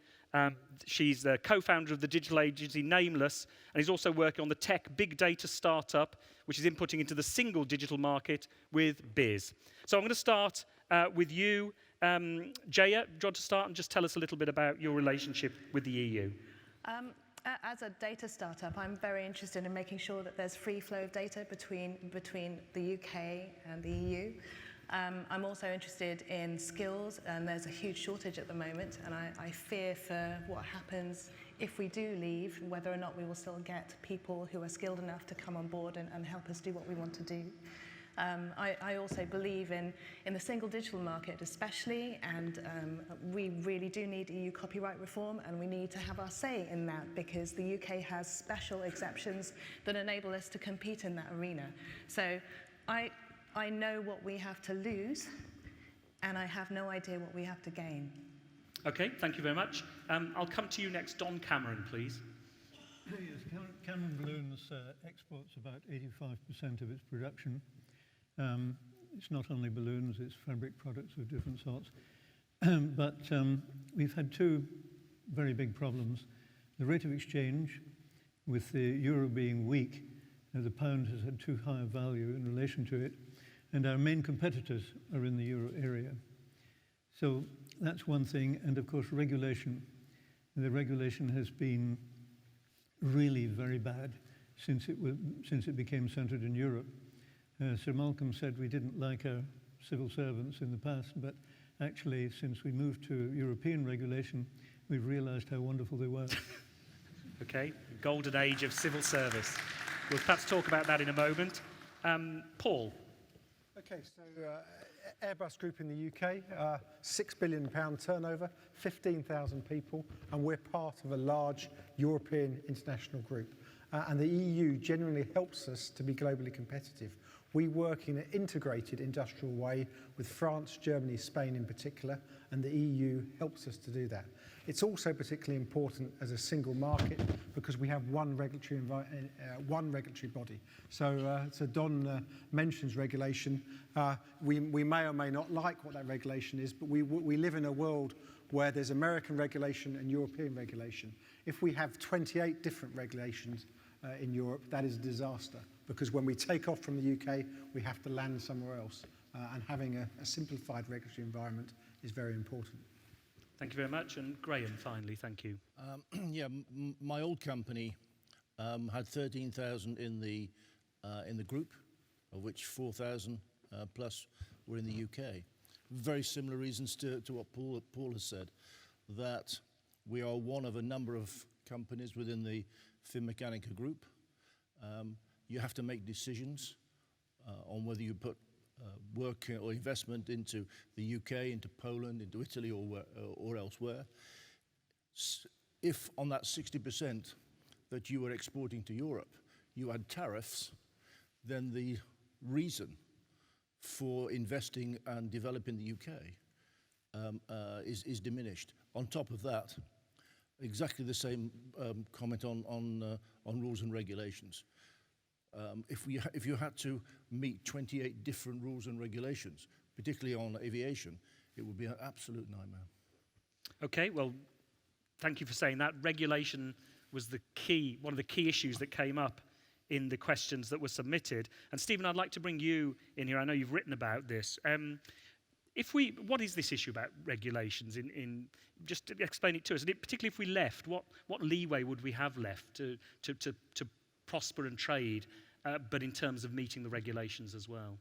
She's the co-founder of the digital agency Nameless, and is also working on the tech big data startup, which is inputting into the single digital market with Biz. So I'm going to start with you. Jaya, do you want to start and just tell us a little bit about your relationship with the EU? As a data startup, I'm very interested in making sure that there's free flow of data between the UK and the EU. I'm also interested in skills, and there's a huge shortage at the moment, and I fear for what happens if we do leave, whether or not we will still get people who are skilled enough to come on board and help us do what we want to do. I also believe in the single digital market especially, and we really do need EU copyright reform, and we need to have our say in that, because the UK has special exceptions that enable us to compete in that arena. So I know what we have to lose, and I have no idea what we have to gain. Okay, thank you very much. I'll come to you next. Don Cameron, please. Yes, Cameron Balloons exports about 85% of its production. It's not only balloons, it's fabric products of different sorts. But we've had two very big problems. The rate of exchange, with the euro being weak, the pound has had too high a value in relation to it, and our main competitors are in the euro area. So that's one thing, and of course regulation. The regulation has been really very bad since it became centred in Europe. Sir Malcolm said we didn't like our civil servants in the past, but actually since we moved to European regulation, we've realised how wonderful they were. Okay, golden age of civil service. We'll perhaps talk about that in a moment. Paul. Okay, so Airbus Group in the UK, £6 billion turnover, 15,000 people, and we're part of a large European international group. And the EU genuinely helps us to be globally competitive. We work in an integrated industrial way with France, Germany, Spain in particular, and the EU helps us to do that. It's also particularly important as a single market because we have one regulatory body. So Don mentions regulation. We may or may not like what that regulation is, but we live in a world where there's American regulation and European regulation. If we have 28 different regulations in Europe, that is a disaster, because when we take off from the UK, we have to land somewhere else. And having a simplified regulatory environment is very important. Thank you very much. And Graham, finally, thank you. My old company had 13,000 in the group, of which 4,000 plus were in the UK. Very similar reasons to what Paul has said, that we are one of a number of companies within the Finmeccanica group. You have to make decisions on whether you put work or investment into the UK, into Poland, into Italy, or elsewhere. If on that 60% that you were exporting to Europe, you had tariffs, then the reason for investing and developing the UK is diminished. On top of that, exactly the same comment on rules and regulations. If you had to meet 28 different rules and regulations, particularly on aviation, it would be an absolute nightmare. Okay, well, thank you for saying that. Regulation was one of the key issues that came up in the questions that were submitted. And Stephen, I'd like to bring you in here. I know you've written about this. What is this issue about regulations? Just explain it to us. And particularly if we left, what leeway would we have left to prosper and trade, but in terms of meeting the regulations as well?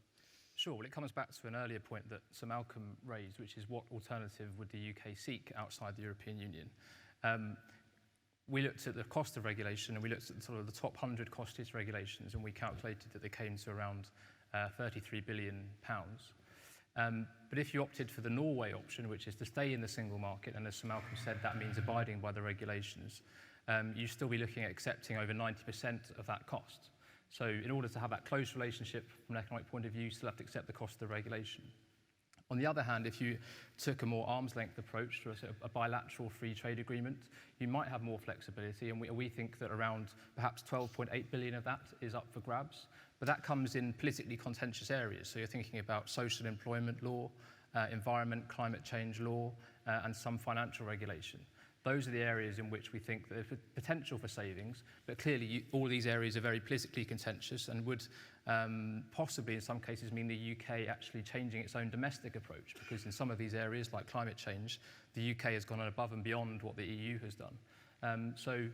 Sure. Well, it comes back to an earlier point that Sir Malcolm raised, which is what alternative would the UK seek outside the European Union? We looked at the cost of regulation, and we looked at sort of the top 100 costliest regulations, and we calculated that they came to around £33 billion. But if you opted for the Norway option, which is to stay in the single market, and as Sir Malcolm said, that means abiding by the regulations, you'd still be looking at accepting over 90% of that cost. So in order to have that close relationship from an economic point of view, you still have to accept the cost of the regulation. On the other hand, if you took a more arm's length approach to a bilateral free trade agreement, you might have more flexibility, and we think that around perhaps 12.8 billion of that is up for grabs. but that comes in politically contentious areas. So you're thinking about social employment law, environment, climate change law, and some financial regulation. Those are the areas in which we think there's potential for savings, but clearly all these areas are very politically contentious and would possibly in some cases mean the UK actually changing its own domestic approach, because in some of these areas like climate change, the UK has gone above and beyond what the EU has done. So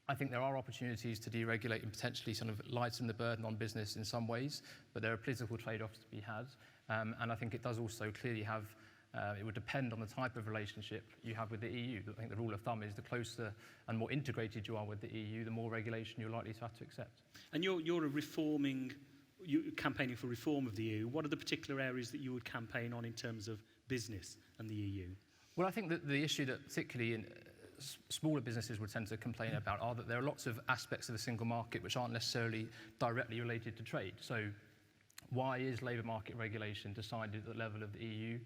I think there are opportunities to deregulate and potentially sort of lighten the burden on business in some ways, but there are political trade-offs to be had. And I think it does also clearly have, it would depend on the type of relationship you have with the EU. I think the rule of thumb is the closer and more integrated you are with the EU, the more regulation you're likely to have to accept. And you're campaigning for reform of the EU. What are the particular areas that you would campaign on in terms of business and the EU? Well, I think that the issue that particularly in smaller businesses would tend to complain about are that there are lots of aspects of the single market which aren't necessarily directly related to trade. So why is labour market regulation decided at the level of the EU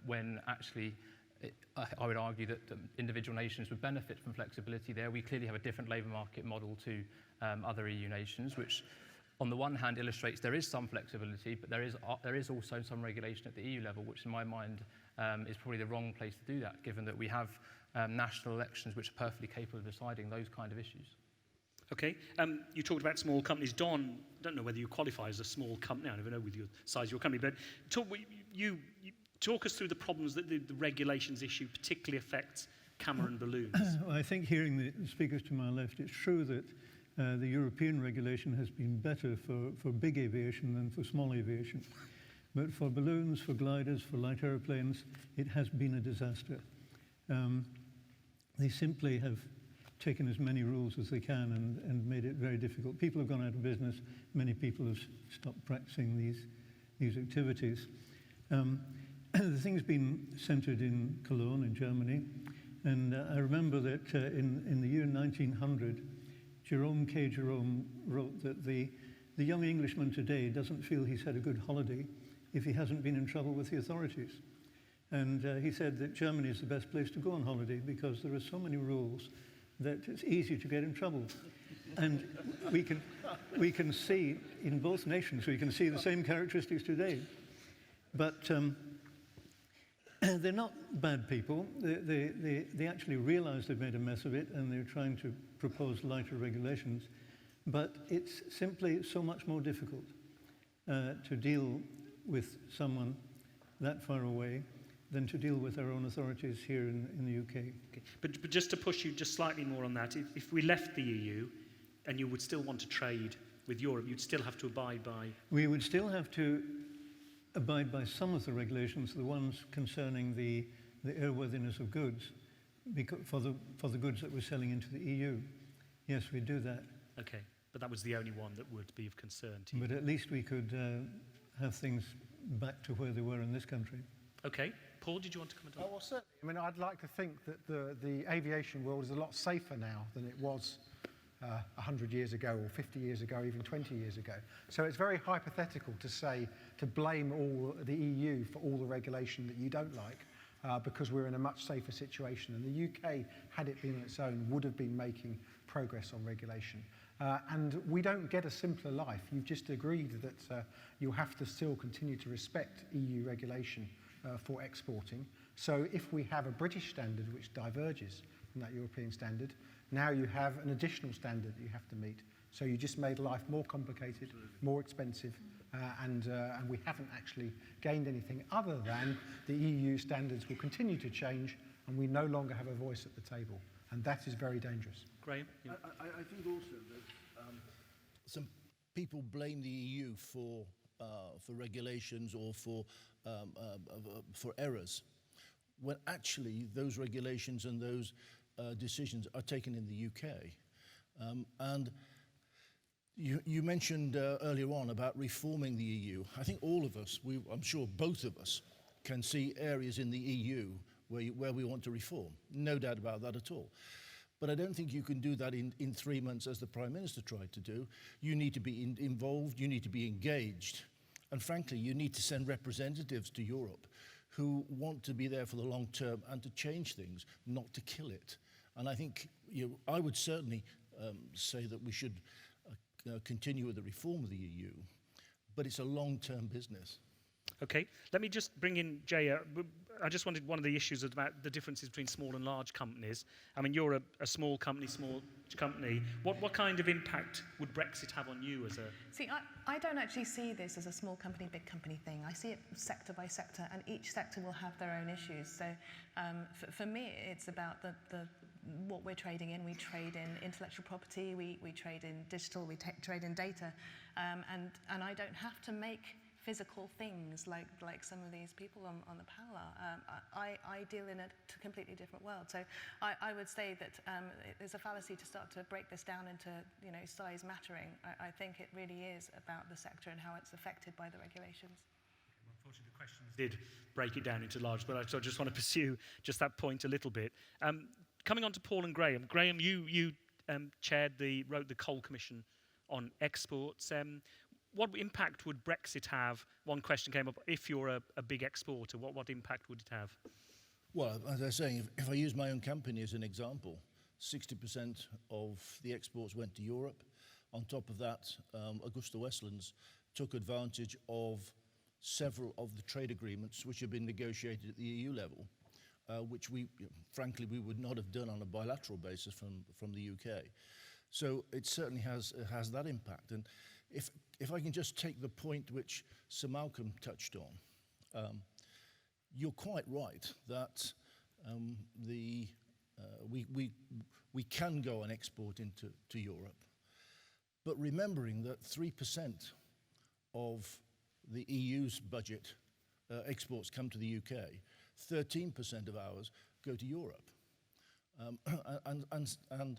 when actually I would argue that individual nations would benefit from flexibility there? We clearly have a different labour market model to other EU nations, which on the one hand illustrates there is some flexibility, but there is also some regulation at the EU level, which in my mind is probably the wrong place to do that, given that we have national elections which are perfectly capable of deciding those kind of issues. Okay, you talked about small companies. Don, I don't know whether you qualify as a small company, I never know with the size of your company, but talk us through the problems that the regulations issue particularly affects Cameron balloons. Well, I think hearing the speakers to my left, it's true that the European regulation has been better for big aviation than for small aviation. But for balloons, for gliders, for light aeroplanes, it has been a disaster. They simply have taken as many rules as they can and made it very difficult. People have gone out of business. Many people have stopped practicing these activities. The thing's been centered in Cologne, in Germany. And I remember that in the year 1900, Jerome wrote that the young Englishman today doesn't feel he's had a good holiday if he hasn't been in trouble with the authorities. And he said that Germany is the best place to go on holiday because there are so many rules that it's easy to get in trouble. And we can see in both nations, we can see the same characteristics today. But they're not bad people. They actually realize they've made a mess of it and they're trying to propose lighter regulations. But it's simply so much more difficult to deal with someone that far away than to deal with our own authorities here in the UK. Okay. But just to push you just slightly more on that, if we left the EU and you would still want to trade with Europe, you'd still have to abide by... We would still have to abide by some of the regulations, the ones concerning the airworthiness of goods, for the goods that we're selling into the EU. Yes, we do that. Okay, but that was the only one that would be of concern to you. But at least we could have things back to where they were in this country. Okay. Paul, did you want to comment on that? Oh, well, certainly. I mean, I'd like to think that the aviation world is a lot safer now than it was 100 years ago or 50 years ago, even 20 years ago. So it's very hypothetical to blame all the EU for all the regulation that you don't like because we're in a much safer situation. And the UK, had it been on its own, would have been making progress on regulation. And we don't get a simpler life. You've just agreed that you'll have to still continue to respect EU regulation for exporting. So if we have a British standard which diverges from that European standard, now you have an additional standard that you have to meet. So you just made life more complicated, more expensive, and we haven't actually gained anything other than the EU standards will continue to change and we no longer have a voice at the table. And that is very dangerous. Graham? Yeah. I think also that some people blame the EU for regulations or for errors, when actually those regulations and those decisions are taken in the UK. And you mentioned earlier on about reforming the EU. I think all of us, I'm sure both of us, can see areas in the EU where we want to reform. No doubt about that at all. But I don't think you can do that in 3 months as the Prime Minister tried to do. You need to be involved, you need to be engaged. And frankly, you need to send representatives to Europe who want to be there for the long term and to change things, not to kill it. And I think I would certainly say that we should continue with the reform of the EU, but it's a long-term business. Okay, let me just bring in Jay. I just wanted one of the issues about the differences between small and large companies. I mean, you're a small company. What kind of impact would Brexit have on you as a... See, I don't actually see this as a small company, big company thing. I see it sector by sector, and each sector will have their own issues. So for me, it's about what we're trading in. We trade in intellectual property, we trade in digital, we trade in data, and I don't have to make physical things like some of these people on the panel are. I deal in a completely different world. So I would say that there's a fallacy to start to break this down into size mattering. I think it really is about the sector and how it's affected by the regulations. Unfortunately, the questions did break it down into large, but I just want to pursue just that point a little bit. Coming on to Paul and Graham. Graham, you wrote the Cole Commission on exports. What impact would Brexit have? One question came up. If you're a big exporter, what impact would it have? Well, as I was saying, if I use my own company as an example, 60% of the exports went to Europe. On top of that, Augusta Westlands took advantage of several of the trade agreements which have been negotiated at the EU level, which frankly, we would not have done on a bilateral basis from the UK. So it certainly has that impact. And if I can just take the point which Sir Malcolm touched on, you're quite right that we can go and export into Europe, but remembering that 3% of the EU's budget exports come to the UK, 13% of ours go to Europe, and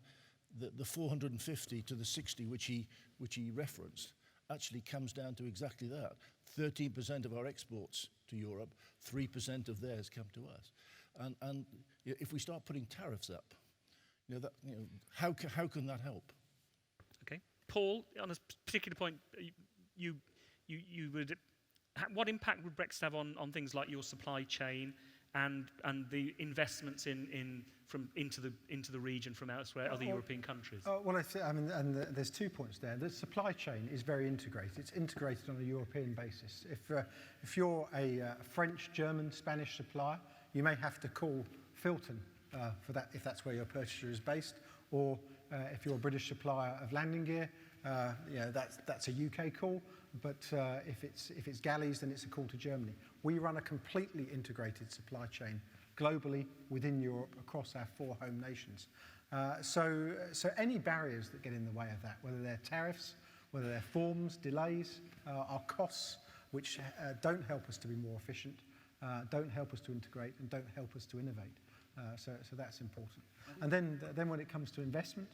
the 450 to the 60 which he referenced actually comes down to exactly that. 13% of our exports to Europe, 3% of theirs come to us. And if we start putting tariffs up, how can that help? Okay, Paul, on a particular point, you would. What impact would Brexit have on things like your supply chain and the investments into the region from elsewhere, other European countries? Well, there's 2 points there. The supply chain is very integrated. It's integrated on a European basis. If you're a French, German, Spanish supplier, you may have to call Filton for that if that's where your purchaser is based, or if you're a British supplier of landing gear, that's a UK call. But if it's galleys, then it's a call to Germany. We run a completely integrated supply chain globally within Europe across our 4 home nations. So any barriers that get in the way of that, whether they're tariffs, whether they're forms, delays, are costs which don't help us to be more efficient, don't help us to integrate, and don't help us to innovate. So that's important. And then when it comes to investment,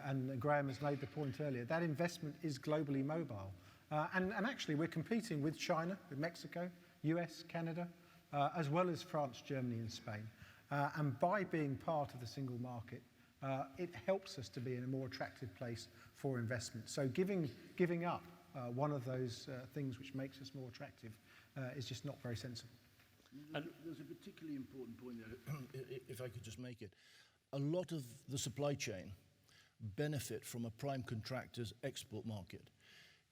and Graham has made the point earlier, that investment is globally mobile. And actually, we're competing with China, with Mexico, US, Canada, as well as France, Germany, and Spain. And by being part of the single market, it helps us to be in a more attractive place for investment. So giving up one of those things which makes us more attractive is just not very sensible. There's a particularly important point there, if I could just make it. A lot of the supply chain benefit from a prime contractor's export market.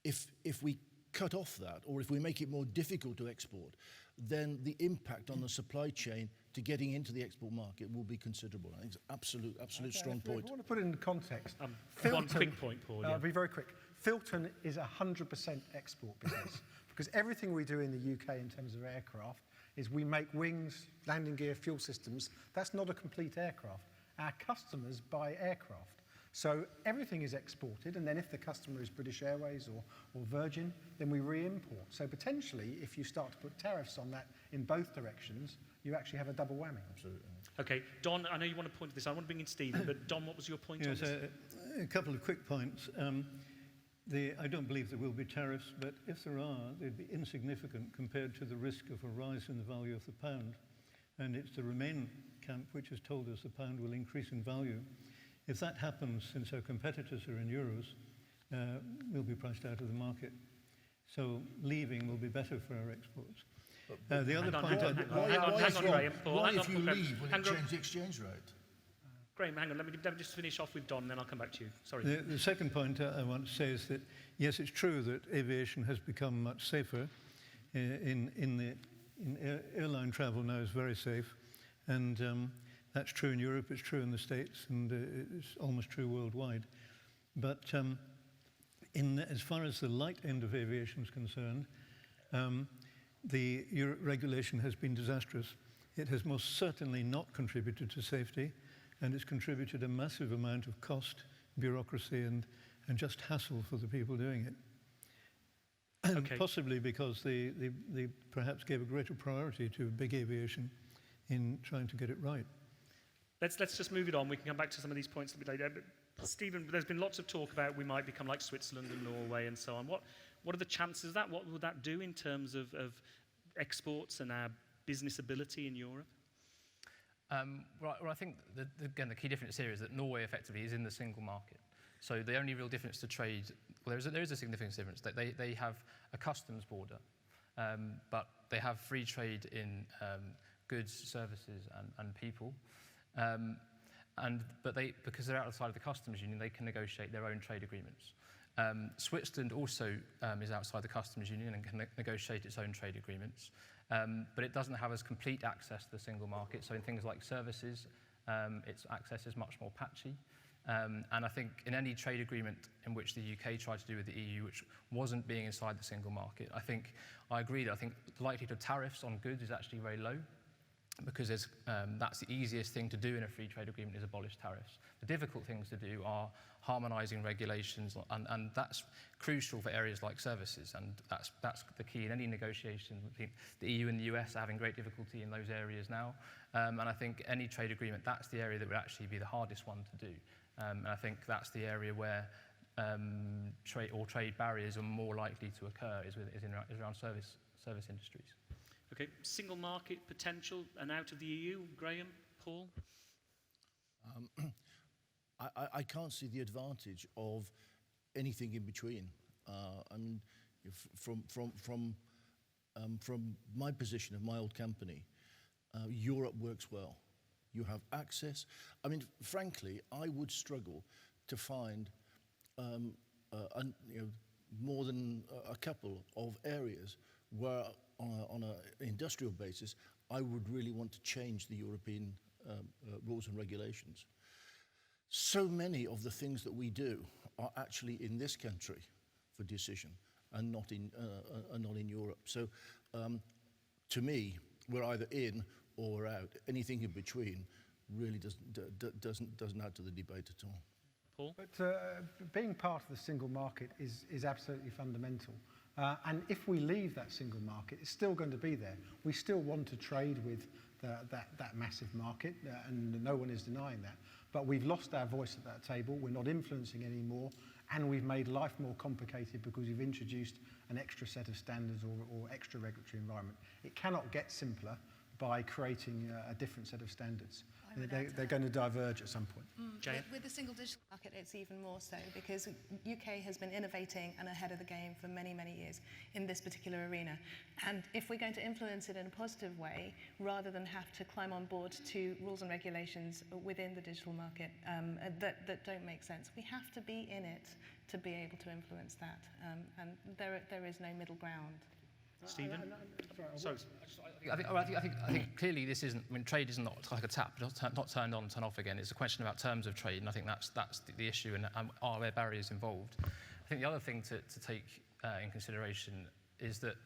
If we cut off that, or if we make it more difficult to export, then the impact on the supply chain to getting into the export market will be considerable. I think it's absolute strong point. I want to put it in context. One quick point, Paul. I'll be very quick. Filton is 100% export business because everything we do in the UK in terms of aircraft is we make wings, landing gear, fuel systems. That's not a complete aircraft. Our customers buy aircraft. So everything is exported, and then if the customer is British Airways or Virgin, then we re-import. So potentially, if you start to put tariffs on that in both directions, you actually have a double whammy. Absolutely. Okay, Don, I know you want to point to this. I want to bring in Stephen, but Don, what was your point on this? A couple of quick points. I don't believe there will be tariffs, but if there are, they'd be insignificant compared to the risk of a rise in the value of the pound. And it's the Remain camp which has told us the pound will increase in value. If that happens, since our competitors are in euros, we'll be priced out of the market. So leaving will be better for our exports. The other point... Why if you leave, will it change the exchange rate? Graham, hang on, let me just finish off with Don, and then I'll come back to you. Sorry. The second point I want to say is that, yes, it's true that aviation has become much safer. Airline travel now is very safe, and that's true in Europe, it's true in the States, and it's almost true worldwide. But as far as the light end of aviation is concerned, the regulation has been disastrous. It has most certainly not contributed to safety, and it's contributed a massive amount of cost, bureaucracy, and just hassle for the people doing it. And possibly because they perhaps gave a greater priority to big aviation in trying to get it right. Let's just move it on. We can come back to some of these points a bit later. But Stephen, there's been lots of talk about we might become like Switzerland and Norway and so on. What are the chances of that? What would that do in terms of exports and our business ability in Europe? Well, I think, again, the key difference here is that Norway effectively is in the single market. So the only real difference to trade, well, there is a significant difference. They have a customs border, but they have free trade in goods, services, and people. But because they're outside of the customs union, they can negotiate their own trade agreements. Switzerland also is outside the customs union and can negotiate its own trade agreements. But it doesn't have as complete access to the single market. So in things like services, its access is much more patchy. And I think in any trade agreement in which the UK tried to do with the EU, which wasn't being inside the single market, I agree that I think the likelihood of tariffs on goods is actually very low, because that's the easiest thing to do in a free trade agreement, is abolish tariffs. The difficult things to do are harmonising regulations, and that's crucial for areas like services, and that's the key in any negotiation. I think the EU and the US are having great difficulty in those areas now, and I think any trade agreement, that's the area that would actually be the hardest one to do. And I think that's the area where trade barriers are more likely to occur is around service industries. Okay, single market potential and out of the EU. Graham, Paul? I can't see the advantage of anything in between. I mean, from my position of my old company, Europe works well. You have access. I mean, frankly, I would struggle to find more than a couple of areas where, on an industrial basis, I would really want to change the European rules and regulations. So many of the things that we do are actually in this country for decision and not in Europe. So, to me, we're either in or we're out. Anything in between really doesn't add to the debate at all. Paul? But being part of the single market is absolutely fundamental. And if we leave that single market, it's still going to be there. We still want to trade with that massive market, and no one is denying that. But we've lost our voice at that table. We're not influencing anymore, and we've made life more complicated because we've introduced an extra set of standards or extra regulatory environment. It cannot get simpler by creating a different set of standards. They're going to diverge at some point. With the single digital market, it's even more so, because UK has been innovating and ahead of the game for many, many years in this particular arena. And if we're going to influence it in a positive way, rather than have to climb on board to rules and regulations within the digital market that don't make sense, we have to be in it to be able to influence that. And there is no middle ground. Stephen? Sorry. I think clearly this isn't, I mean, trade is not like a tap, not turned on, turned off again. It's a question about terms of trade, and I think that's the issue, and are there barriers involved? I think the other thing to take in consideration is that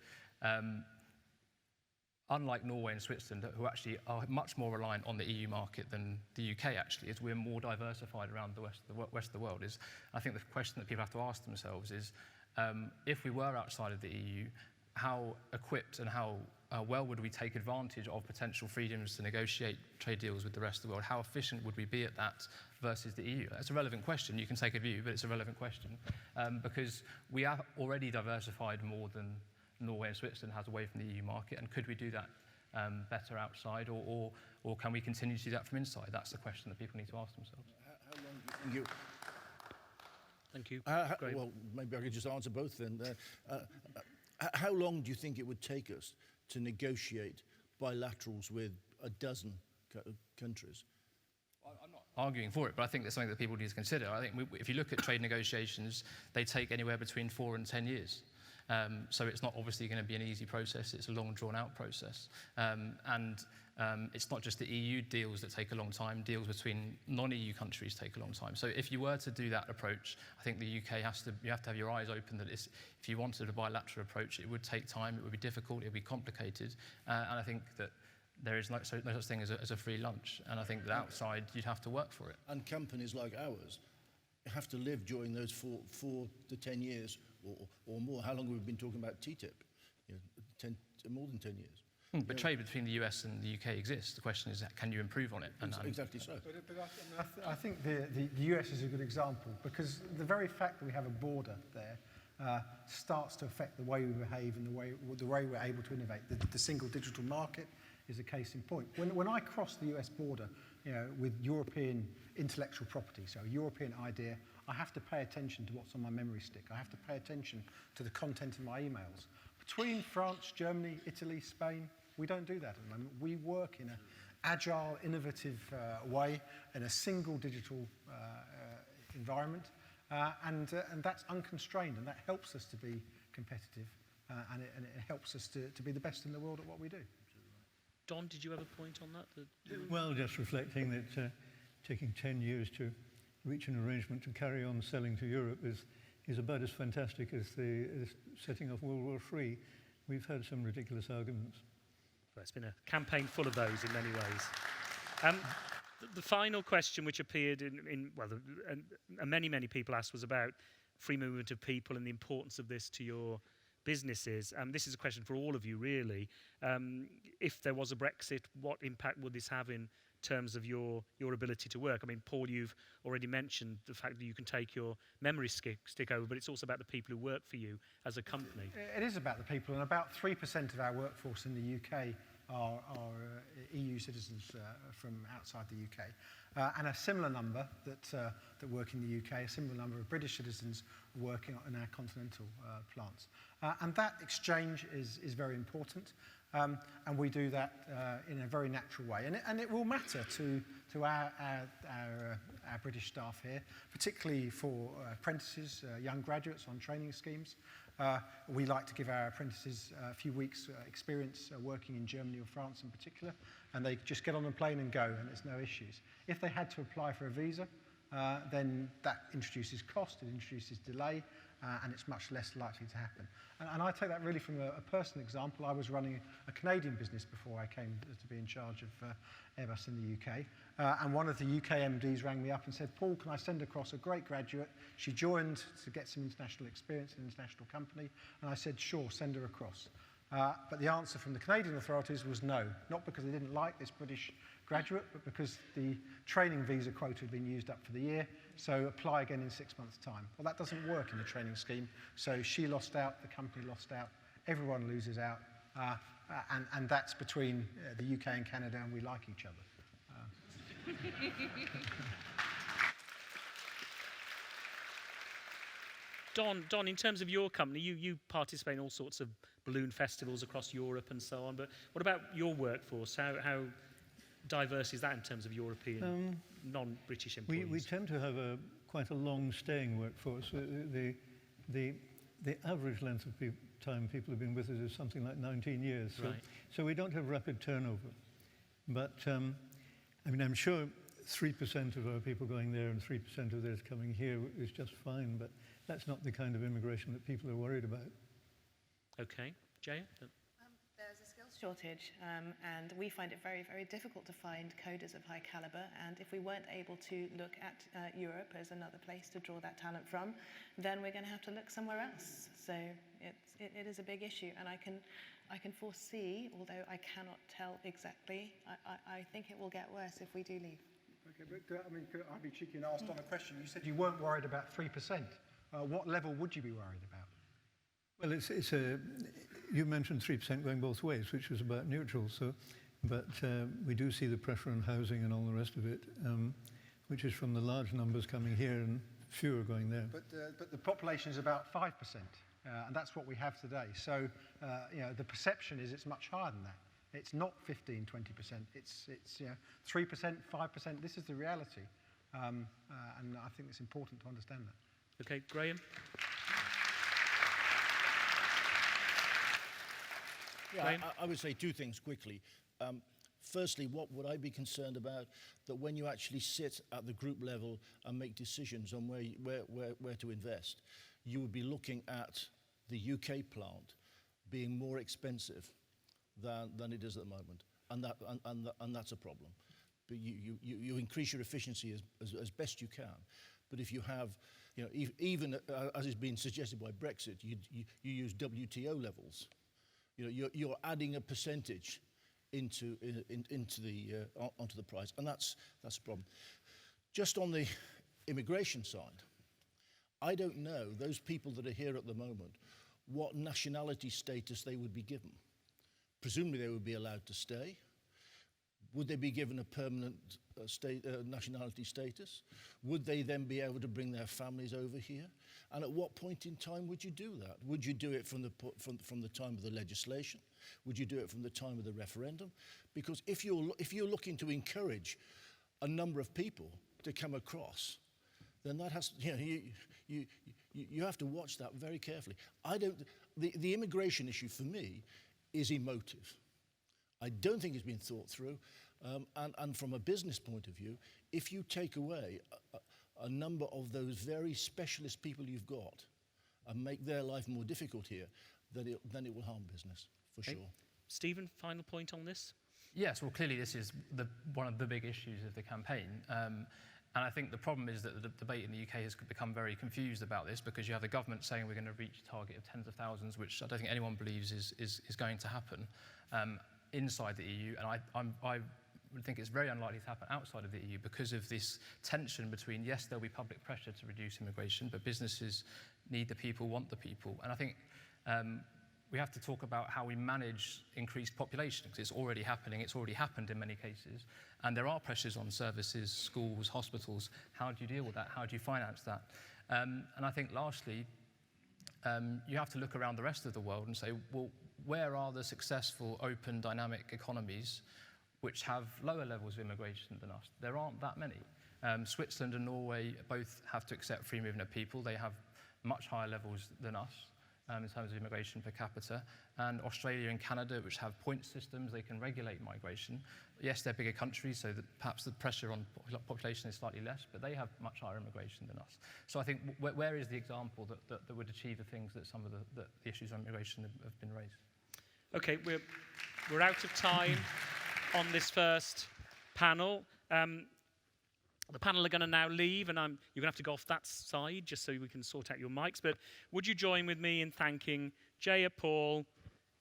unlike Norway and Switzerland, who actually are much more reliant on the EU market than the UK actually is, we're more diversified around the west of the world. I think the question that people have to ask themselves is, if we were outside of the EU, how equipped and how well would we take advantage of potential freedoms to negotiate trade deals with the rest of the world? How efficient would we be at that versus the EU? That's a relevant question. You can take a view, but it's a relevant question because we are already diversified more than Norway and Switzerland has away from the EU market, and could we do that better outside, or can we continue to do that from inside? That's the question that people need to ask themselves. How long do you think Thank you. well, maybe I could just answer both then. How long do you think it would take us to negotiate bilaterals with a dozen countries? I'm not arguing for it, but I think that's something that people need to consider. I think if you look at trade negotiations, they take anywhere between 4 and 10 years. So it's not obviously going to be an easy process. It's a long, drawn-out process. It's not just the EU deals that take a long time. Deals between non-EU countries take a long time. So if you were to do that approach, I think the UK you have to have your eyes open that if you wanted a bilateral approach, it would take time, it would be difficult, it would be complicated. And I think that there is no such thing as a free lunch. And I think that outside, you'd have to work for it. And companies like ours have to live during those 4 to 10 years or more. How long have we been talking about TTIP? More than 10 years. But trade between the US and the UK exists. The question is, can you improve on it? Exactly so. But I think the US is a good example, because the very fact that we have a border there starts to affect the way we behave and the way we're able to innovate. The single digital market is a case in point. When I cross the US border, with European intellectual property, so a European idea, I have to pay attention to what's on my memory stick. I have to pay attention to the content of my emails. Between France, Germany, Italy, Spain, we don't do that at the moment. We work in an agile, innovative way in a single digital environment, and that's unconstrained, and that helps us to be competitive, and it helps us to be the best in the world at what we do. Don, did you have a point on that? Well, just reflecting that taking 10 years to reach an arrangement to carry on selling to Europe is about as fantastic as the setting off World War III. We've had some ridiculous arguments. Well, it's been a campaign full of those in many ways. The final question, which appeared many people asked, was about free movement of people and the importance of this to your businesses. This is a question for all of you, really. If there was a Brexit, what impact would this have in terms of your ability to work? I mean, Paul, you've already mentioned the fact that you can take your memory stick over, but it's also about the people who work for you as a company. It is about the people, and about 3% of our workforce in the UK are EU citizens from outside the UK. And a similar number that work in the UK, a similar number of British citizens working in our continental plants. And that exchange is very important. And we do that in a very natural way. And it will matter to our British staff here, particularly for apprentices, young graduates on training schemes. We like to give our apprentices a few weeks experience working in Germany or France in particular, and they just get on a plane and go, and there's no issues. If they had to apply for a visa, then that introduces cost, it introduces delay, and it's much less likely to happen. And I take that really from a personal example. I was running a Canadian business before I came to be in charge of Airbus in the UK. And one of the UK MDs rang me up and said, Paul, can I send across a great graduate? She joined to get some international experience in an international company. And I said, sure, send her across. But the answer from the Canadian authorities was no, not because they didn't like this British graduate, but because the training visa quota had been used up for the year, so apply again in 6 months' time. Well, that doesn't work in the training scheme, so she lost out, the company lost out, everyone loses out, and that's between the UK and Canada, and we like each other. Don, in terms of your company, you participate in all sorts of balloon festivals across Europe and so on, but what about your workforce? How diverse is that in terms of European non-British employees? We tend to have quite a long-staying workforce. The average length of time people have been with us is something like 19 years. So we don't have rapid turnover. But I mean, I'm sure 3% of our people going there and 3% of theirs coming here is just fine, but that's not the kind of immigration that people are worried about. Okay. Jaya? There's a skills shortage, and we find it very, very difficult to find coders of high caliber. And if we weren't able to look at Europe as another place to draw that talent from, then we're going to have to look somewhere else. So it is a big issue, and I can foresee, although I cannot tell exactly, I think it will get worse if we do leave. Okay, but I mean, I'll be cheeky and ask Don a question. You said you weren't worried about 3%. What level would you be worried about? Well, you mentioned 3% going both ways, which was about neutral. But we do see the pressure on housing and all the rest of it, which is from the large numbers coming here and fewer going there. But the population is about 5%, and that's what we have today. So the perception is it's much higher than that. It's not 15, 20%. It's 3%, 5%. This is the reality. And I think it's important to understand that. Okay, Graham? Yeah, I would say two things quickly. Firstly, what would I be concerned about? That when you actually sit at the group level and make decisions on where to invest, you would be looking at the UK plant being more expensive than it is at the moment, and that's a problem. But you increase your efficiency as best you can. But if you have, even as is being suggested by Brexit, you use WTO levels. You're adding a percentage onto the price, and that's a problem. Just on the immigration side, I don't know those people that are here at the moment what nationality status they would be given. Presumably they would be allowed to stay. Would they be given a permanent nationality status? Would they then be able to bring their families over here? And at what point in time would you do that? Would you do it from the time of the legislation? Would you do it from the time of the referendum? Because if you're looking to encourage a number of people to come across, then that has you have to watch that very carefully. The immigration issue for me is emotive. I don't think it's been thought through. And from a business point of view, if you take away a number of those very specialist people you've got and make their life more difficult here, then it will harm business, for sure. Stephen, final point on this? Yes, well, clearly this is one of the big issues of the campaign. And I think the problem is that the debate in the UK has become very confused about this, because you have the government saying we're going to reach a target of tens of thousands, which I don't think anyone believes is going to happen inside the EU. And I would think it's very unlikely to happen outside of the EU because of this tension between, yes, there'll be public pressure to reduce immigration, but businesses need the people, want the people. And I think we have to talk about how we manage increased population, because it's already happening. It's already happened in many cases. And there are pressures on services, schools, hospitals. How do you deal with that? How do you finance that? And I think lastly, you have to look around the rest of the world and say, well, where are the successful, open, dynamic economies which have lower levels of immigration than us? There aren't that many. Switzerland and Norway both have to accept free movement of people. They have much higher levels than us in terms of immigration per capita. And Australia and Canada, which have point systems, they can regulate migration. Yes, they're bigger countries, so that perhaps the pressure on population is slightly less, but they have much higher immigration than us. So I think where is the example that would achieve the things that some of the issues on immigration have been raised? Okay, we're out of time on this first panel. The panel are going to now leave, and you're going to have to go off that side just so we can sort out your mics. But would you join with me in thanking Jaya, Paul,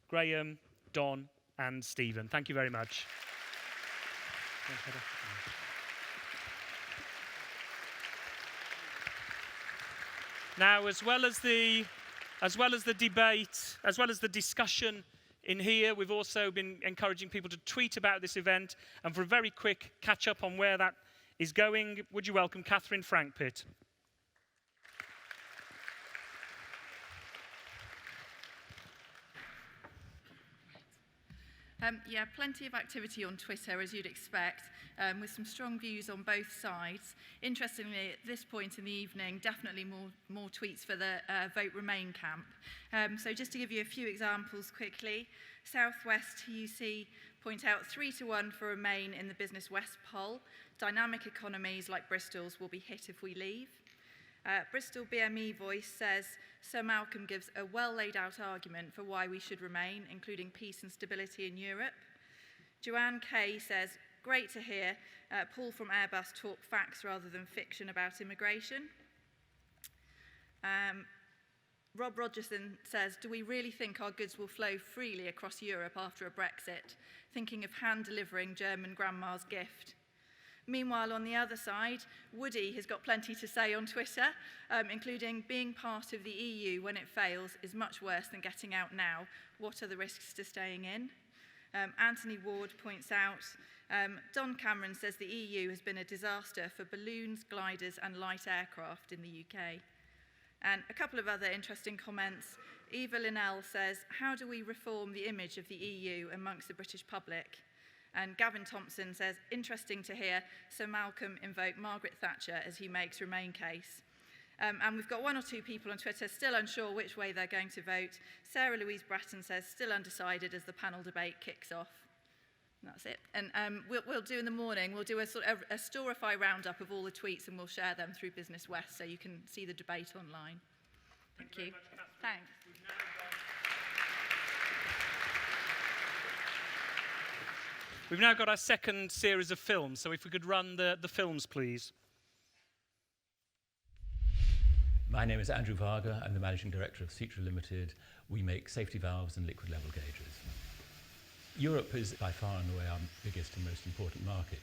Graham, Don, and Stephen? Thank you very much. Now, as well as the debate, as well as the discussion in here, we've also been encouraging people to tweet about this event. And for a very quick catch up on where that is going, would you welcome Catherine Frankpit? Yeah, plenty of activity on Twitter, as you'd expect, with some strong views on both sides. Interestingly, at this point in the evening, definitely more tweets for the Vote Remain camp. So just to give you a few examples quickly, Southwest TUC point out 3-1 for Remain in the Business West poll. Dynamic economies like Bristol's will be hit if we leave. Bristol BME Voice says, Sir Malcolm gives a well-laid-out argument for why we should remain, including peace and stability in Europe. Joanne Kay says, great to hear Paul from Airbus talk facts rather than fiction about immigration. Rob Rogerson says, do we really think our goods will flow freely across Europe after a Brexit? Thinking of hand-delivering German grandma's gift. Meanwhile, on the other side, Woody has got plenty to say on Twitter, including being part of the EU when it fails is much worse than getting out now. What are the risks to staying in? Anthony Ward points out, Don Cameron says the EU has been a disaster for balloons, gliders and light aircraft in the UK. And a couple of other interesting comments. Eva Linnell says, how do we reform the image of the EU amongst the British public? And Gavin Thompson says, interesting to hear Sir Malcolm invoke Margaret Thatcher as he makes Remain case. And we've got one or two people on Twitter still unsure which way they're going to vote. Sarah Louise Bratton says, still undecided as the panel debate kicks off. And that's it. And we'll do in the morning, we'll do a sort of a Storify roundup of all the tweets and we'll share them through Business West so you can see the debate online. Thank you. Thanks. We've now got our second series of films, so if we could run the films, please. My name is Andrew Varga. I'm the Managing Director of Citra Limited. We make safety valves and liquid level gauges. Europe is by far and away our biggest and most important market.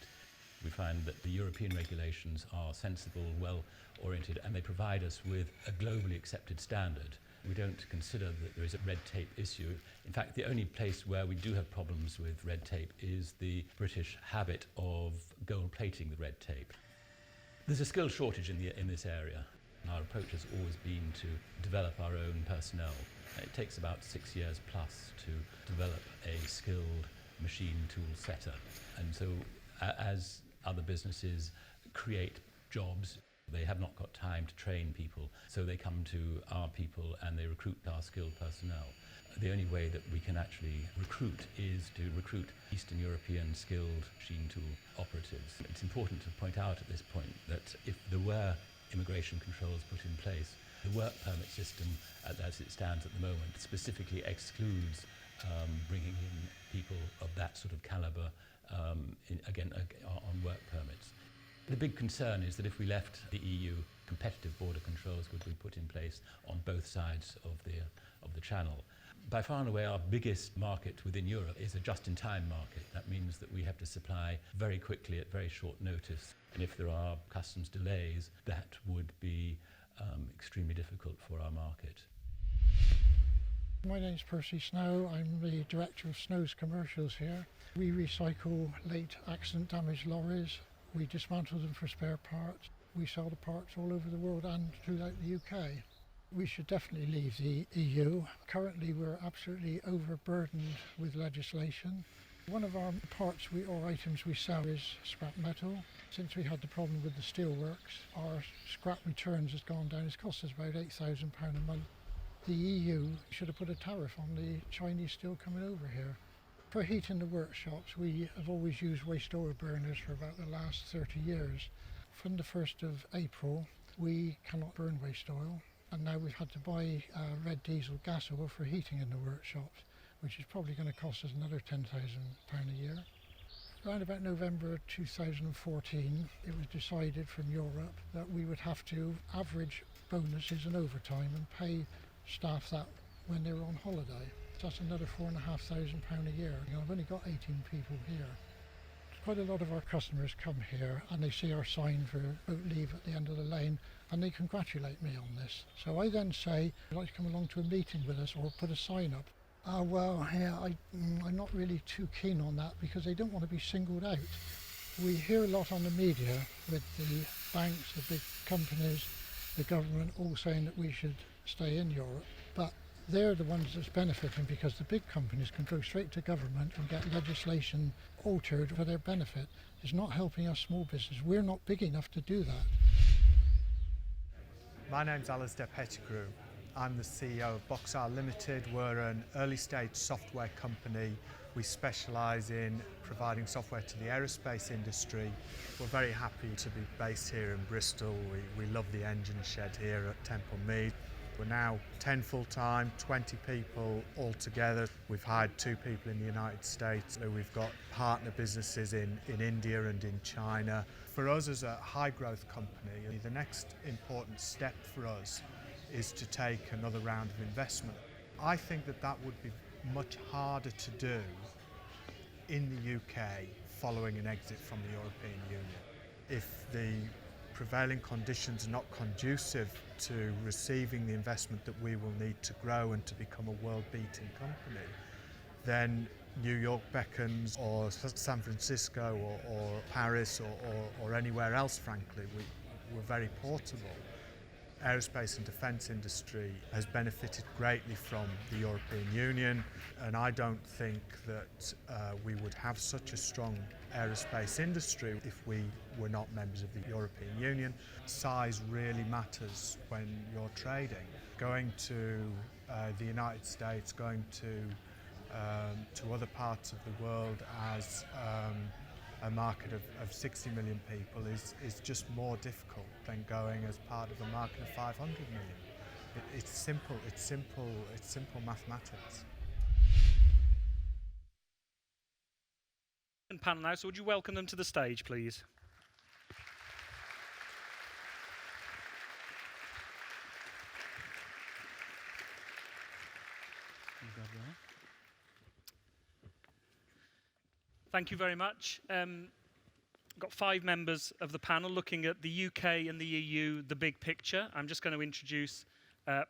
We find that the European regulations are sensible, well-oriented, and they provide us with a globally accepted standard. We don't consider that there is a red tape issue. In fact, the only place where we do have problems with red tape is the British habit of gold plating the red tape. There's a skill shortage in this area. Our approach has always been to develop our own personnel. It takes about 6 years plus to develop a skilled machine tool setter. And so as other businesses create jobs, they have not got time to train people, so they come to our people and they recruit our skilled personnel. The only way that we can actually recruit is to recruit Eastern European skilled machine tool operatives. It's important to point out at this point that if there were immigration controls put in place, the work permit system, as it stands at the moment, specifically excludes bringing in people of that sort of calibre on work permits. The big concern is that if we left the EU, competitive border controls would be put in place on both sides of the channel. By far and away, our biggest market within Europe is a just-in-time market. That means that we have to supply very quickly at very short notice. And if there are customs delays, that would be extremely difficult for our market. My name's Percy Snow. I'm the Director of Snow's Commercials here. We recycle late accident damaged lorries. We dismantle them for spare parts. We sell the parts all over the world and throughout the UK. We should definitely leave the EU. Currently we're absolutely overburdened with legislation. One of our parts or items we sell is scrap metal. Since we had the problem with the steelworks, our scrap returns has gone down. It's cost us about £8,000 a month. The EU should have put a tariff on the Chinese steel coming over here. For heating the workshops, we have always used waste oil burners for about the last 30 years. From the 1st of April, we cannot burn waste oil, and now we've had to buy red diesel gas oil for heating in the workshops, which is probably going to cost us another £10,000 a year. Around about November 2014, it was decided from Europe that we would have to average bonuses and overtime and pay staff that when they were on holiday. That's another £4,500 a year. I've only got 18 people here. Quite a lot of our customers come here and they see our sign for boat leave at the end of the lane and they congratulate me on this. So I then say, I'd like to come along to a meeting with us or put a sign up. I'm not really too keen on that because they don't want to be singled out. We hear a lot on the media with the banks, the big companies, the government all saying that we should stay in Europe, but they're the ones that's benefiting because the big companies can go straight to government and get legislation altered for their benefit. It's not helping us small business. We're not big enough to do that. My name's Alistair Pettigrew. I'm the CEO of Boxar Limited. We're an early stage software company. We specialise in providing software to the aerospace industry. We're very happy to be based here in Bristol. We love the engine shed here at Temple Mead. We're now 10 full-time, 20 people altogether. We've hired 2 people in the United States. We've got partner businesses in India and in China. For us as a high-growth company, the next important step for us is to take another round of investment. I think that would be much harder to do in the UK following an exit from the European Union. If the prevailing conditions are not conducive to receiving the investment that we will need to grow and to become a world-beating company, then New York beckons, or San Francisco, or Paris, or anywhere else, frankly. We're very portable. aerospace and defence industry has benefited greatly from the European Union, and I don't think that we would have such a strong aerospace industry if we were not members of the European Union. Size really matters when you're trading. Going to the United States, going to other parts of the world as a market of 60 million people is just more difficult than going as part of a market of 500 million. It's simple mathematics. Panel now, so would you welcome them to the stage, please? Thank you very much. Got 5 members of the panel looking at the UK and the EU, the big picture. I'm just going to introduce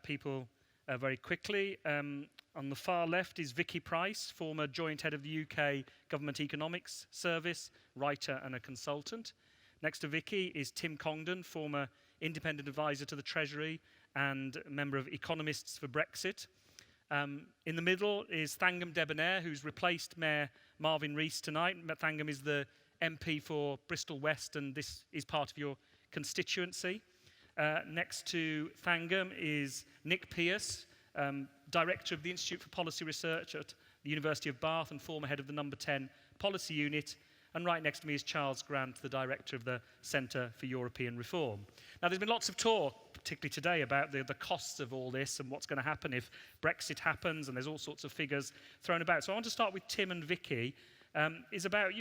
people very quickly. On the far left is Vicky Price, former joint head of the UK Government Economics Service, writer and a consultant. Next to Vicky is Tim Congdon, former independent advisor to the Treasury and member of Economists for Brexit. In the middle is Thangam Debonair, who's replaced Mayor Marvin Rees tonight. Thangam is the MP for Bristol West, and this is part of your constituency. Next to Thangam is Nick Pearce, Director of the Institute for Policy Research at the University of Bath and former head of the Number 10 Policy Unit. And right next to me is Charles Grant, the Director of the Centre for European Reform. Now, there's been lots of talk, particularly today, about the costs of all this and what's going to happen if Brexit happens, and there's all sorts of figures thrown about. So I want to start with Tim and Vicky. Is about,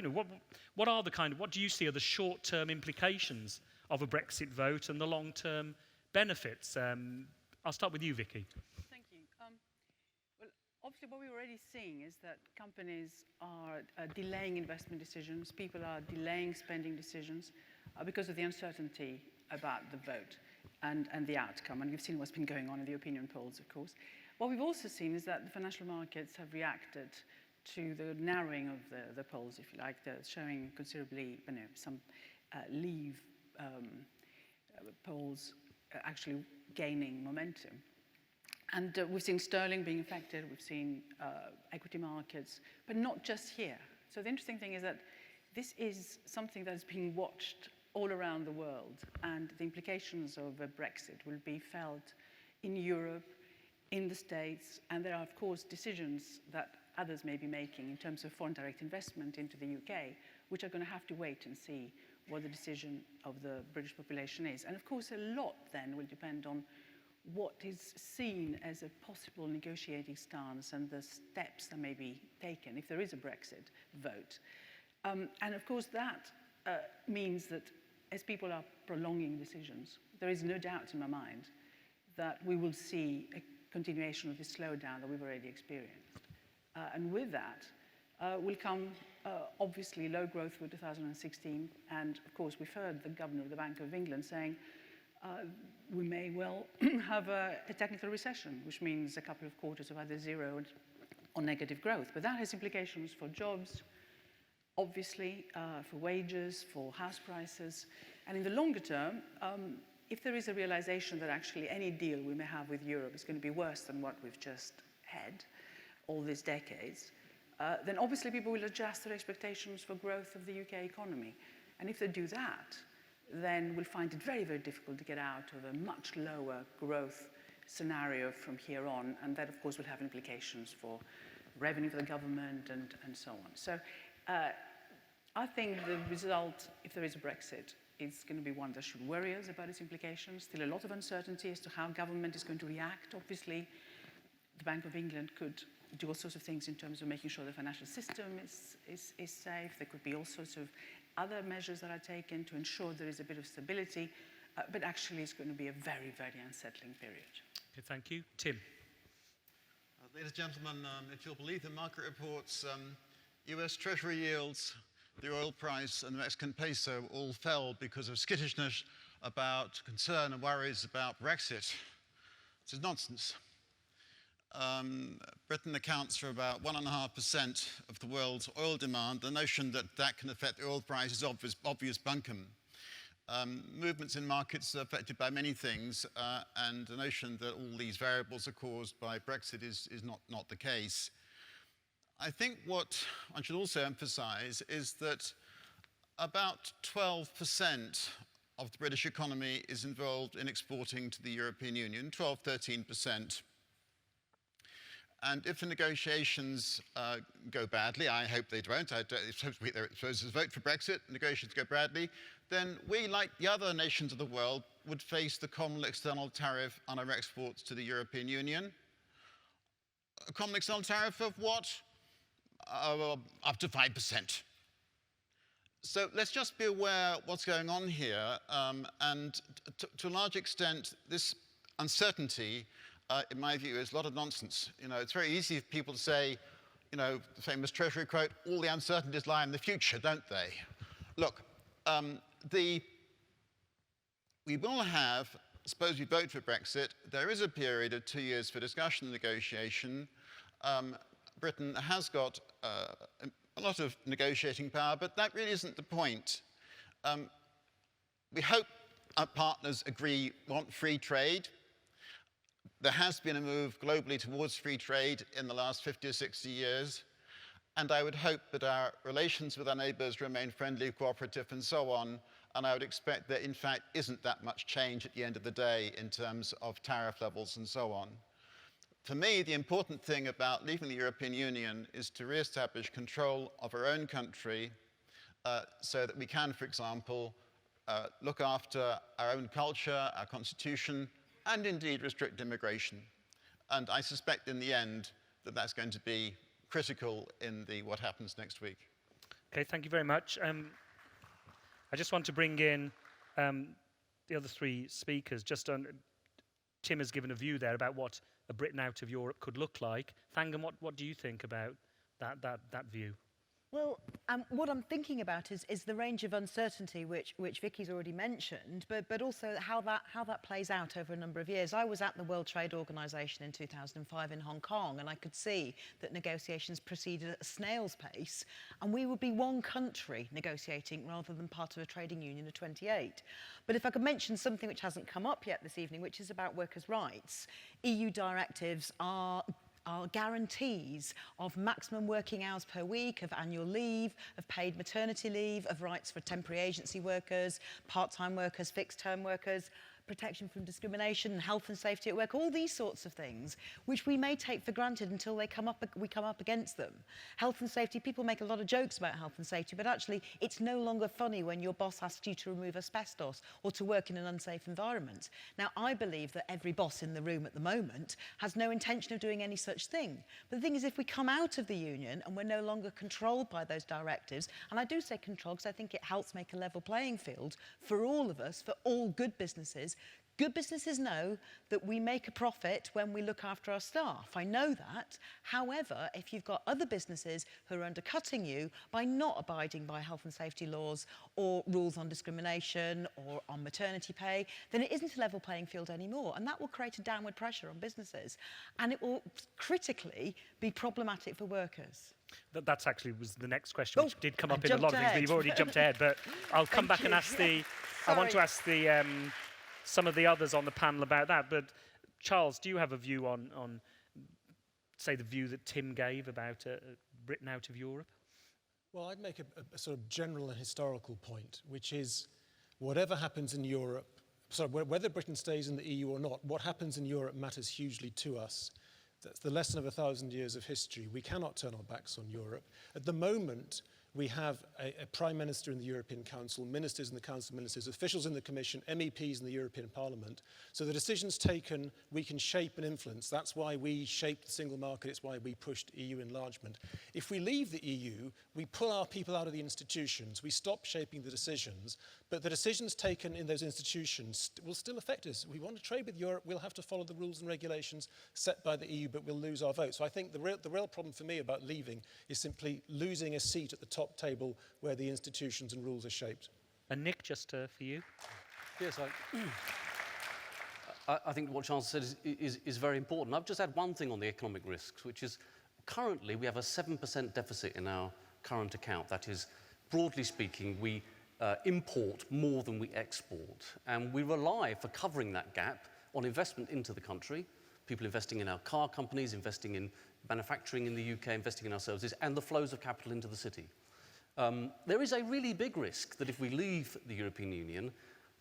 what do you see are the short-term implications of a Brexit vote and the long-term benefits? I'll start with you, Vicky. Thank you. Well, obviously what we're already seeing is that companies are delaying investment decisions, people are delaying spending decisions because of the uncertainty about the vote and the outcome. And we've seen what's been going on in the opinion polls, of course. What we've also seen is that the financial markets have reacted to the narrowing of the polls, if you like, showing considerably, some leave polls actually gaining momentum. And we've seen sterling being affected, we've seen equity markets, but not just here. So the interesting thing is that this is something that's being watched all around the world, and the implications of a Brexit will be felt in Europe, in the States, and there are, of course, decisions that others may be making in terms of foreign direct investment into the UK, which are going to have to wait and see what the decision of the British population is. And of course, a lot then will depend on what is seen as a possible negotiating stance and the steps that may be taken if there is a Brexit vote. And of course, that means that as people are prolonging decisions, there is no doubt in my mind that we will see a continuation of the slowdown that we've already experienced. And with that will come, obviously, low growth for 2016. And of course, we've heard the governor of the Bank of England saying we may well have a technical recession, which means a couple of quarters of either zero or negative growth. But that has implications for jobs, obviously, for wages, for house prices. And in the longer term, if there is a realization that actually any deal we may have with Europe is going to be worse than what we've just had all these decades, then obviously people will adjust their expectations for growth of the UK economy. And if they do that, then we'll find it very, very difficult to get out of a much lower growth scenario from here on. And that, of course, will have implications for revenue for the government and so on. So I think the result, if there is a Brexit, is going to be one that should worry us about its implications. Still a lot of uncertainty as to how government is going to react. Obviously, the Bank of England could do all sorts of things in terms of making sure the financial system is safe. There could be all sorts of other measures that are taken to ensure there is a bit of stability. But actually, it's going to be a very, very unsettling period. Okay, thank you. Tim. Ladies and gentlemen, if you'll believe the market reports, US Treasury yields, the oil price, and the Mexican peso all fell because of skittishness about concern and worries about Brexit. This is nonsense. Britain accounts for about 1.5% of the world's oil demand. The notion that that can affect the oil price is obvious bunkum. Movements in markets are affected by many things, and the notion that all these variables are caused by Brexit is not the case. I think what I should also emphasize is that about 12% of the British economy is involved in exporting to the European Union, 13%. And if the negotiations go badly, I hope they won't, it's supposed to vote for Brexit, negotiations go badly, then we, like the other nations of the world, would face the common external tariff on our exports to the European Union. A common external tariff of what? Up to 5%. So let's just be aware what's going on here, and to a large extent, this uncertainty, in my view, is a lot of nonsense. You know, it's very easy for people to say, you know, the famous Treasury quote, all the uncertainties lie in the future, don't they? Look, we will have, suppose we vote for Brexit, there is a period of 2 years for discussion and negotiation. Britain has got a lot of negotiating power, but that really isn't the point. We hope our partners want free trade. There has been a move globally towards free trade in the last 50 or 60 years, and I would hope that our relations with our neighbors remain friendly, cooperative, and so on, and I would expect there, in fact, isn't that much change at the end of the day in terms of tariff levels and so on. For me, the important thing about leaving the European Union is to re-establish control of our own country so that we can, for example, look after our own culture, our constitution, and indeed restrict immigration. And I suspect in the end that that's going to be critical in what happens next week. Okay, thank you very much. I just want to bring in the other three speakers. Tim has given a view there about what a Britain out of Europe could look like. Thangam, what do you think about that view? Well, what I'm thinking about is the range of uncertainty which Vicky's already mentioned, but also how that plays out over a number of years. I was at the World Trade Organization in 2005 in Hong Kong, and I could see that negotiations proceeded at a snail's pace, and we would be one country negotiating rather than part of a trading union of 28. But if I could mention something which hasn't come up yet this evening, which is about workers' rights, EU directives are guarantees of maximum working hours per week, of annual leave, of paid maternity leave, of rights for temporary agency workers, part-time workers, fixed-term workers, protection from discrimination, and health and safety at work, all these sorts of things, which we may take for granted until we come up against them. Health and safety, people make a lot of jokes about health and safety, but actually it's no longer funny when your boss asks you to remove asbestos or to work in an unsafe environment. Now, I believe that every boss in the room at the moment has no intention of doing any such thing. But the thing is, if we come out of the union and we're no longer controlled by those directives, and I do say control because I think it helps make a level playing field for all of us, for all good businesses. Good businesses know that we make a profit when we look after our staff. I know that. However, if you've got other businesses who are undercutting you by not abiding by health and safety laws or rules on discrimination or on maternity pay, then it isn't a level playing field anymore. And that will create a downward pressure on businesses. And it will critically be problematic for workers. That's actually was the next question, which did come up in a lot of things, but you've already jumped ahead. But I'll come back and ask I want to ask some of the others on the panel about that. But Charles, do you have a view on say, the view that Tim gave about Britain out of Europe? Well, I'd make a sort of general and historical point, which is whatever happens in Europe, whether Britain stays in the EU or not, what happens in Europe matters hugely to us. That's the lesson of 1,000 years of history. We cannot turn our backs on Europe. At the moment, we have a Prime Minister in the European Council, ministers in the Council of Ministers, officials in the Commission, MEPs in the European Parliament. So the decisions taken, we can shape and influence. That's why we shaped the single market. It's why we pushed EU enlargement. If we leave the EU, we pull our people out of the institutions. We stop shaping the decisions. But the decisions taken in those institutions will still affect us. We want to trade with Europe. We'll have to follow the rules and regulations set by the EU, but we'll lose our vote. So I think the real problem for me about leaving is simply losing a seat at the top table where the institutions and rules are shaped. And Nick, just for you. Yes, I think what Charles said is very important. I've just had one thing on the economic risks, which is currently we have a 7% deficit in our current account. That is, broadly speaking, we import more than we export. And we rely, for covering that gap, on investment into the country, people investing in our car companies, investing in manufacturing in the UK, investing in our services, and the flows of capital into the city. There is a really big risk that if we leave the European Union,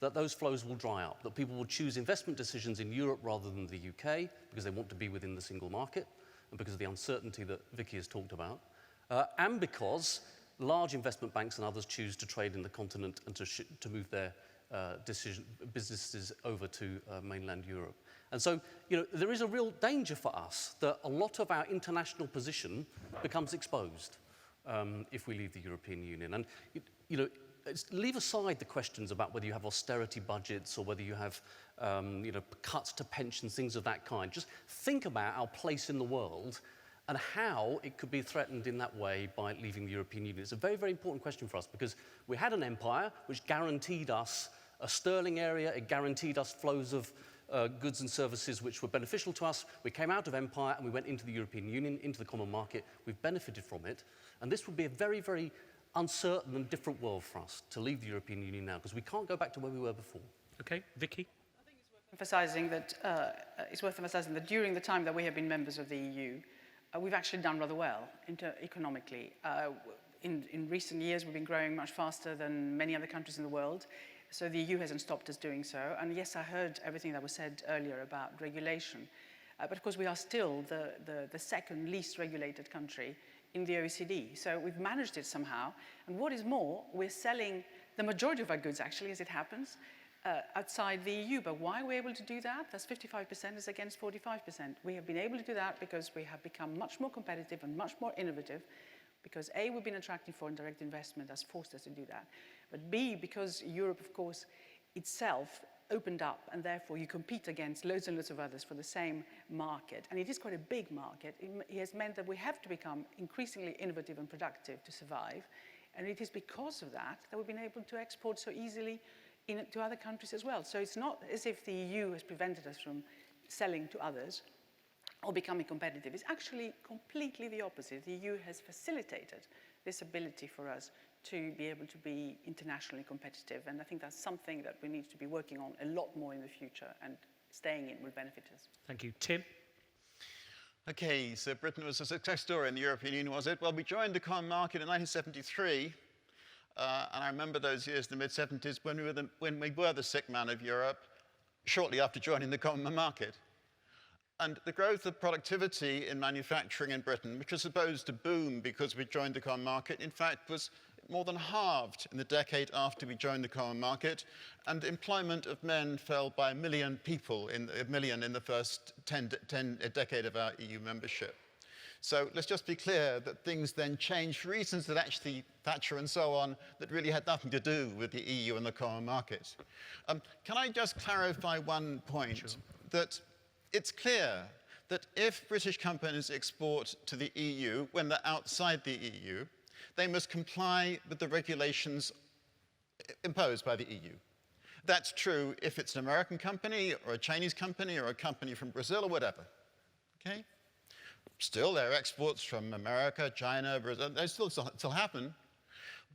that those flows will dry up, that people will choose investment decisions in Europe rather than the UK because they want to be within the single market and because of the uncertainty that Vicky has talked about, and because large investment banks and others choose to trade in the continent and to move their businesses over to mainland Europe. And so, there is a real danger for us that a lot of our international position becomes exposed if we leave the European Union. And, leave aside the questions about whether you have austerity budgets or whether you have, cuts to pensions, things of that kind. Just think about our place in the world and how it could be threatened in that way by leaving the European Union. It's a very, very important question for us because we had an empire which guaranteed us a sterling area, it guaranteed us flows of goods and services which were beneficial to us. We came out of empire and we went into the European Union, into the common market. We've benefited from it. And this would be a very, very uncertain and different world for us to leave the European Union now because we can't go back to where we were before. Okay, Vicky? It's worth emphasizing that during the time that we have been members of the EU, we've actually done rather well economically. In recent years, we've been growing much faster than many other countries in the world. So the EU hasn't stopped us doing so. And yes, I heard everything that was said earlier about regulation. But of course, we are still the second least regulated country in the OECD. So we've managed it somehow. And what is more, we're selling the majority of our goods, actually, as it happens, outside the EU. But why are we able to do that? That's 55% is against 45%. We have been able to do that because we have become much more competitive and much more innovative. Because A, we've been attracting foreign direct investment, that's forced us to do that. But B, because Europe, of course, itself opened up, and therefore you compete against loads and loads of others for the same market. And it is quite a big market. It has meant that we have to become increasingly innovative and productive to survive. And it is because of that that we've been able to export so easily to other countries as well. So it's not as if the EU has prevented us from selling to others or becoming competitive. It's actually completely the opposite. The EU has facilitated this ability for us to be able to be internationally competitive. And I think that's something that we need to be working on a lot more in the future, and staying in will benefit us. Thank you. Tim? Okay, so Britain was a success story in the European Union, was it? Well, we joined the common market in 1973, and I remember those years in the mid-70s when we were the sick man of Europe, shortly after joining the common market. And the growth of productivity in manufacturing in Britain, which was supposed to boom because we joined the common market, in fact was more than halved in the decade after we joined the common market, and employment of men fell by 1 million people, in the first decade of our EU membership. So let's just be clear that things then changed for reasons that actually Thatcher and so on, that really had nothing to do with the EU and the common market. Can I just clarify one point? Sure. That it's clear that if British companies export to the EU when they're outside the EU, they must comply with the regulations imposed by the EU. That's true if it's an American company or a Chinese company or a company from Brazil or whatever. Okay? Still, there are exports from America, China, Brazil. They still happen.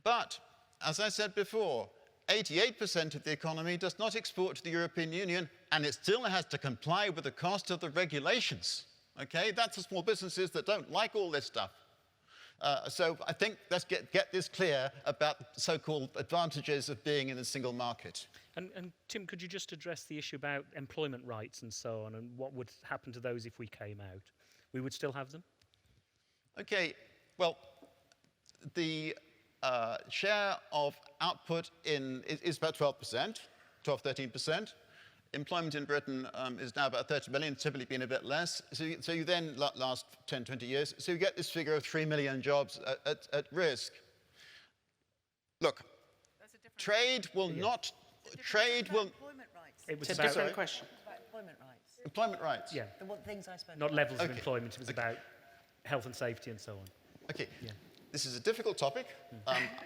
But, as I said before, 88% of the economy does not export to the European Union, and it still has to comply with the cost of the regulations. Okay? That's the small businesses that don't like all this stuff. So I think let's get this clear about the so-called advantages of being in the single market. And Tim, could you just address the issue about employment rights and so on, and what would happen to those if we came out? We would still have them? Okay, well, the share of output is about 12%, 13%. Employment in Britain is now about 30 million, typically been a bit less. So you then, last 10, 20 years, so you get this figure of 3 million jobs at risk. Look, trade will not, trade will... Employment rights. It was a different question. About employment rights. Employment rights? Yeah. The things I spoke Not about. levels of employment, it was about health and safety and so on. Okay. Yeah. This is a difficult topic.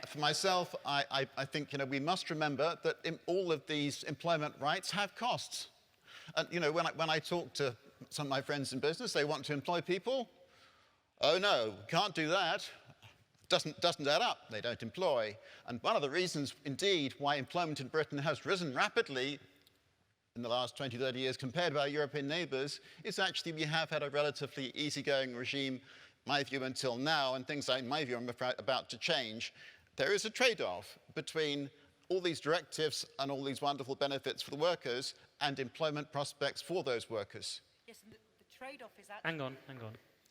For myself, I think we must remember that all of these employment rights have costs. And when I talk to some of my friends in business, they want to employ people. Oh no, can't do that. doesn't add up. They don't employ. And one of the reasons, indeed, why employment in Britain has risen rapidly in the last 20, 30 years compared with our European neighbours is actually we have had a relatively easygoing regime, in my view, until now, and things, in my view, are about to change. There is a trade-off between all these directives and all these wonderful benefits for the workers and employment prospects for those workers. Yes, and the trade-off is actually... Hang on.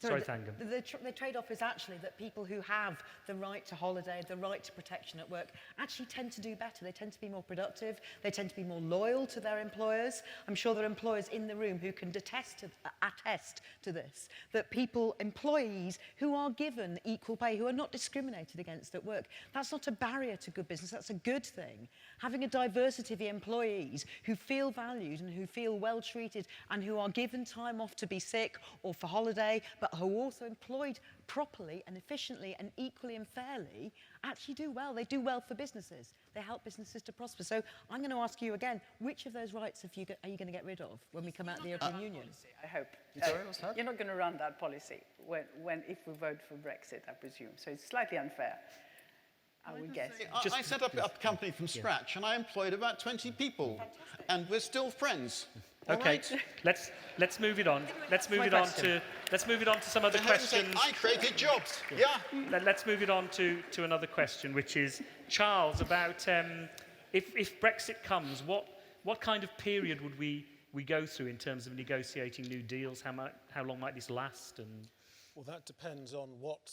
Sorry, Sorry, Thangan. The trade-off is actually that people who have the right to holiday, the right to protection at work, actually tend to do better. They tend to be more productive. They tend to be more loyal to their employers. I'm sure there are employers in the room who can attest to this, that employees who are given equal pay, who are not discriminated against at work, that's not a barrier to good business. That's a good thing. Having a diversity of employees who feel valued and who feel well treated and who are given time off to be sick or for holiday, but who are also employed properly and efficiently and equally and fairly, actually do well. They do well for businesses. They help businesses to prosper. So I'm going to ask you again, which of those rights are you going to get rid of when we come out of the European Union? I hope. You're not going to run that policy if we vote for Brexit, I presume. So it's slightly unfair, I would guess. I set up a company from scratch, and I employed about 20 people, and we're still friends. Okay, let's move it on. Let's move it on to some other questions. I created jobs. Yeah. Let's move it on to another question, which is Charles, about if Brexit comes, what kind of period would we go through in terms of negotiating new deals? How long might this last? And well, that depends on what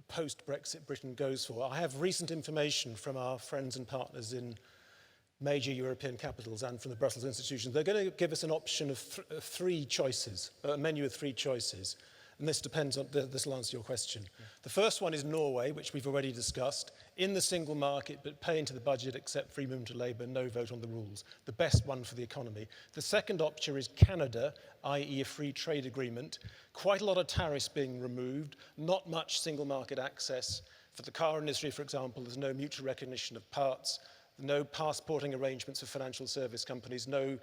post-Brexit Britain goes for. I have recent information from our friends and partners in major European capitals and from the Brussels institutions. They're going to give us an option of three choices, a menu of three choices. And this depends on, this will answer your question. Yeah. The first one is Norway, which we've already discussed, in the single market, but pay into the budget except free movement of labour, no vote on the rules. The best one for the economy. The second option is Canada, i.e. a free trade agreement. Quite a lot of tariffs being removed, not much single market access. For the car industry, for example, there's no mutual recognition of parts, no passporting arrangements for financial service companies, no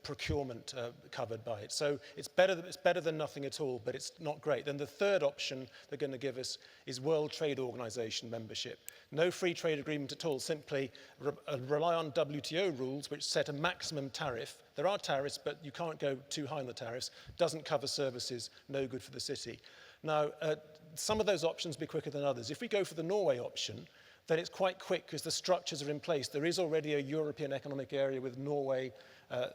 procurement covered by it. So it's better than nothing at all, but it's not great. Then the third option they're going to give us is World Trade Organization membership. No free trade agreement at all, simply rely on WTO rules which set a maximum tariff. There are tariffs, but you can't go too high on the tariffs. Doesn't cover services, no good for the city. Now, some of those options will be quicker than others. If we go for the Norway option, then it's quite quick because the structures are in place. There is already a European economic area with Norway,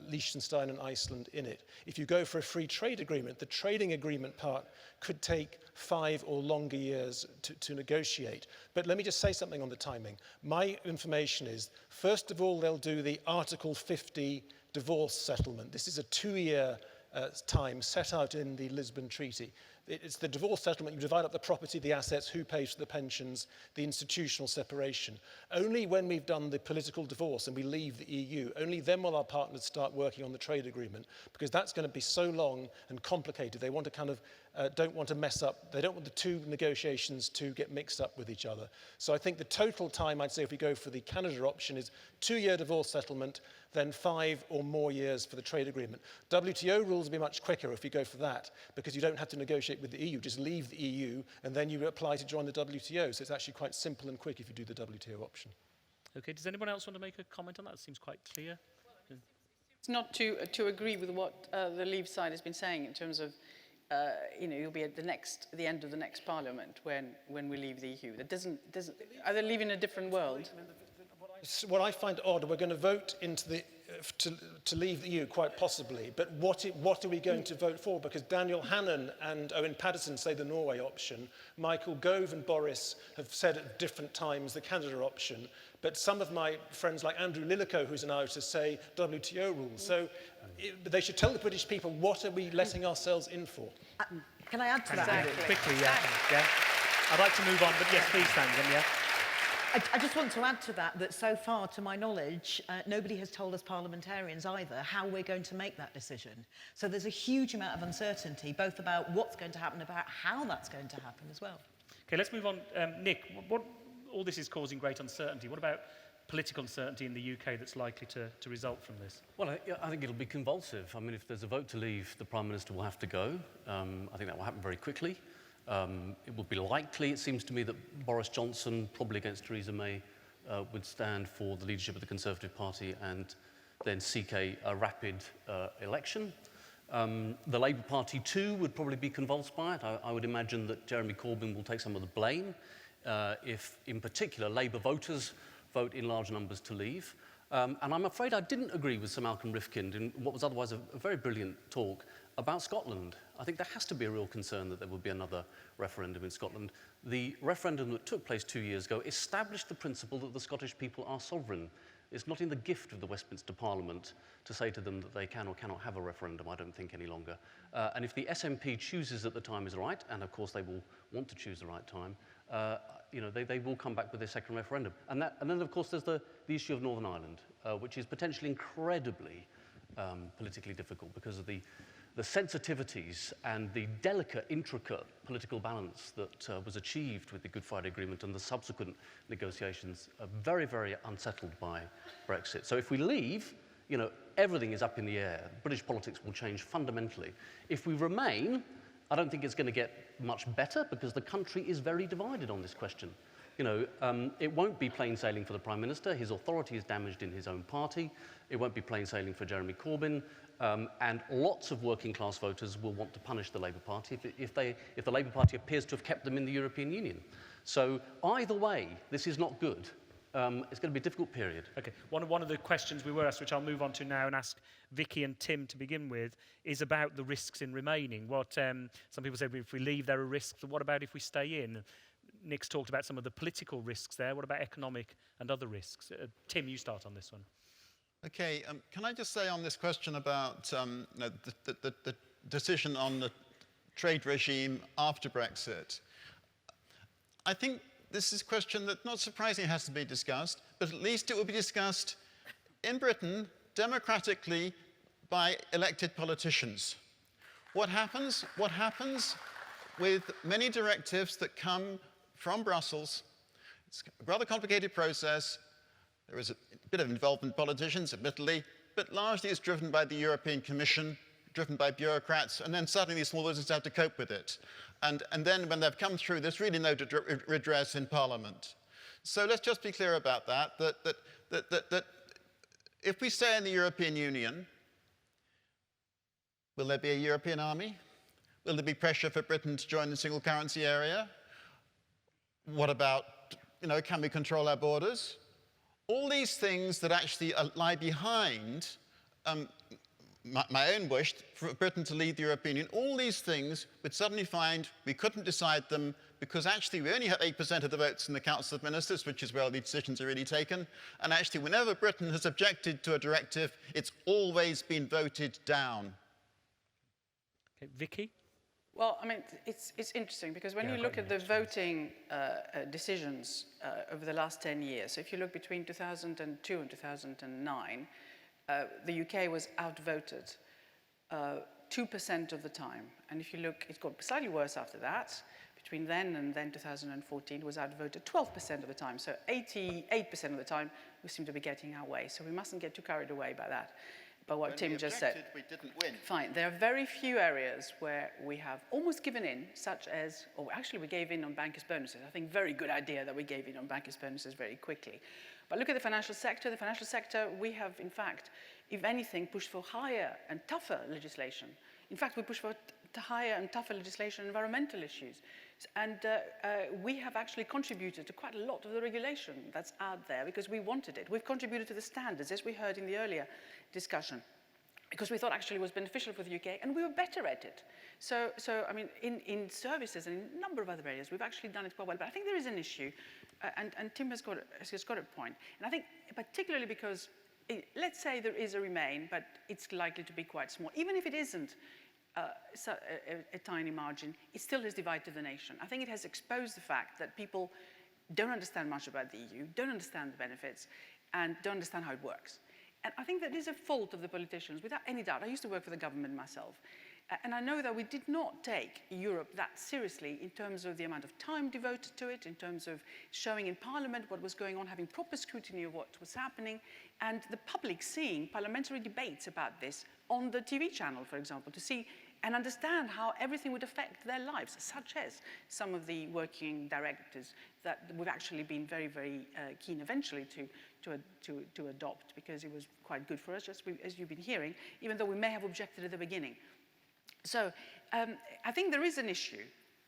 Liechtenstein and Iceland in it. If you go for a free trade agreement, the trading agreement part could take 5 or longer years to negotiate. But let me just say something on the timing. My information is, first of all, they'll do the Article 50 divorce settlement. This is a 2-year time set out in the Lisbon Treaty. It's the divorce settlement. You divide up the property, the assets, who pays for the pensions, the institutional separation. Only when we've done the political divorce and we leave the EU, only then will our partners start working on the trade agreement, because that's going to be so long and complicated. They want to kind of don't want to mess up. They don't want the two negotiations to get mixed up with each other. So I think the total time, I'd say, if we go for the Canada option, is 2-year divorce settlement, then 5 or more years for the trade agreement. WTO rules will be much quicker if you go for that, because you don't have to negotiate with the EU. Just leave the EU, and then you apply to join the WTO. So it's actually quite simple and quick if you do the WTO option. Okay, does anyone else want to make a comment on that? It seems quite clear. It's not to agree with what the Leave side has been saying in terms of, you'll be at the end of the next Parliament when we leave the EU. That doesn't. Are they living in a different world? What I find odd, we're going to vote into the to leave the EU, quite possibly, but what are we going to vote for? Because Daniel Hannan and Owen Paterson say the Norway option, Michael Gove and Boris have said at different times the Canada option, but some of my friends like Andrew Lillico, who's an outer, say WTO rules. So they should tell the British people, what are we letting ourselves in for? Can I add to that? Exactly. Quickly, yeah. I'd like to move on, but yes, please, Thangan, yeah. I just want to add to that so far, to my knowledge, nobody has told us parliamentarians either how we're going to make that decision. So there's a huge amount of uncertainty, both about what's going to happen, about how that's going to happen as well. Okay, let's move on. Nick, all this is causing great uncertainty. What about political uncertainty in the UK that's likely to result from this? Well, I think it'll be convulsive. I mean, if there's a vote to leave, the Prime Minister will have to go. I think that will happen very quickly. It would be likely, it seems to me, that Boris Johnson, probably against Theresa May, would stand for the leadership of the Conservative Party and then seek a rapid election. The Labour Party, too, would probably be convulsed by it. I would imagine that Jeremy Corbyn will take some of the blame if, in particular, Labour voters vote in large numbers to leave. And I'm afraid I didn't agree with Sir Malcolm Rifkind in what was otherwise a very brilliant talk about Scotland. I think there has to be a real concern that there will be another referendum in Scotland. The referendum that took place 2 years ago established the principle that the Scottish people are sovereign. It's not in the gift of the Westminster Parliament to say to them that they can or cannot have a referendum, I don't think, any longer. And if the SNP chooses that the time is right, and of course they will want to choose the right time, they will come back with their second referendum. And then, of course, there's the issue of Northern Ireland, which is potentially incredibly politically difficult because of the sensitivities and the delicate, intricate political balance that was achieved with the Good Friday Agreement and the subsequent negotiations are very, very unsettled by Brexit. So if we leave, everything is up in the air. British politics will change fundamentally. If we remain, I don't think it's going to get much better because the country is very divided on this question. It won't be plain sailing for the Prime Minister. His authority is damaged in his own party. It won't be plain sailing for Jeremy Corbyn. And lots of working class voters will want to punish the Labour Party if the Labour Party appears to have kept them in the European Union. So either way, this is not good. It's going to be a difficult period. Okay. One of the questions we were asked, which I'll move on to now and ask Vicky and Tim to begin with, is about the risks in remaining. What some people say, if we leave, there are risks. But what about if we stay in? Nick's talked about some of the political risks there. What about economic and other risks? Tim, you start on this one. Okay, can I just say on this question about the decision on the trade regime after Brexit, I think this is a question that, not surprisingly, has to be discussed, but at least it will be discussed in Britain democratically by elected politicians. What happens with many directives that come from Brussels? It's a rather complicated process. There is a bit of involvement in politicians, admittedly, but largely it's driven by the European Commission, driven by bureaucrats, and then suddenly these small businesses have to cope with it. And then when they've come through, there's really no redress in Parliament. So let's just be clear about that if we stay in the European Union, will there be a European army? Will there be pressure for Britain to join the single currency area? What about, can we control our borders? All these things that actually lie behind my own wish for Britain to leave the European Union, all these things we'd suddenly find we couldn't decide them because actually we only have 8% of the votes in the Council of Ministers, which is where all these decisions are really taken. And actually, whenever Britain has objected to a directive, it's always been voted down. Okay, Vicky? Well, I mean, it's interesting because when you look at the voting decisions over the last 10 years, so if you look between 2002 and 2009, the UK was outvoted 2% of the time. And if you look, it got slightly worse after that. Between then and 2014, it was outvoted 12% of the time. So 88% of the time, we seem to be getting our way. So we mustn't get too carried away by that. But what Tim just said. We didn't win. Fine. There are very few areas where we have almost given in, such as, or actually we gave in on bankers' bonuses. I think very good idea that we gave in on bankers' bonuses very quickly. But look at the financial sector. The financial sector, we have, in fact, if anything, pushed for higher and tougher legislation. In fact, we pushed for higher and tougher legislation on environmental issues. And we have actually contributed to quite a lot of the regulation that's out there because we wanted it. We've contributed to the standards, as we heard in the earlier discussion, because we thought actually it was beneficial for the UK, and we were better at it. So I mean, in services and in a number of other areas, we've actually done it quite well. But I think there is an issue, and Tim has got a point. And I think particularly because, let's say there is a Remain, but it's likely to be quite small. Even if it isn't a tiny margin, it still has divided the nation. I think it has exposed the fact that people don't understand much about the EU, don't understand the benefits, and don't understand how it works. And I think that is a fault of the politicians, without any doubt. I used to work for the government myself. And I know that we did not take Europe that seriously in terms of the amount of time devoted to it, in terms of showing in Parliament what was going on, having proper scrutiny of what was happening, and the public seeing parliamentary debates about this on the TV channel, for example, to see and understand how everything would affect their lives, such as some of the working directives that we've actually been very, very keen eventually to adopt, because it was quite good for us, just as you've been hearing, even though we may have objected at the beginning. So I think there is an issue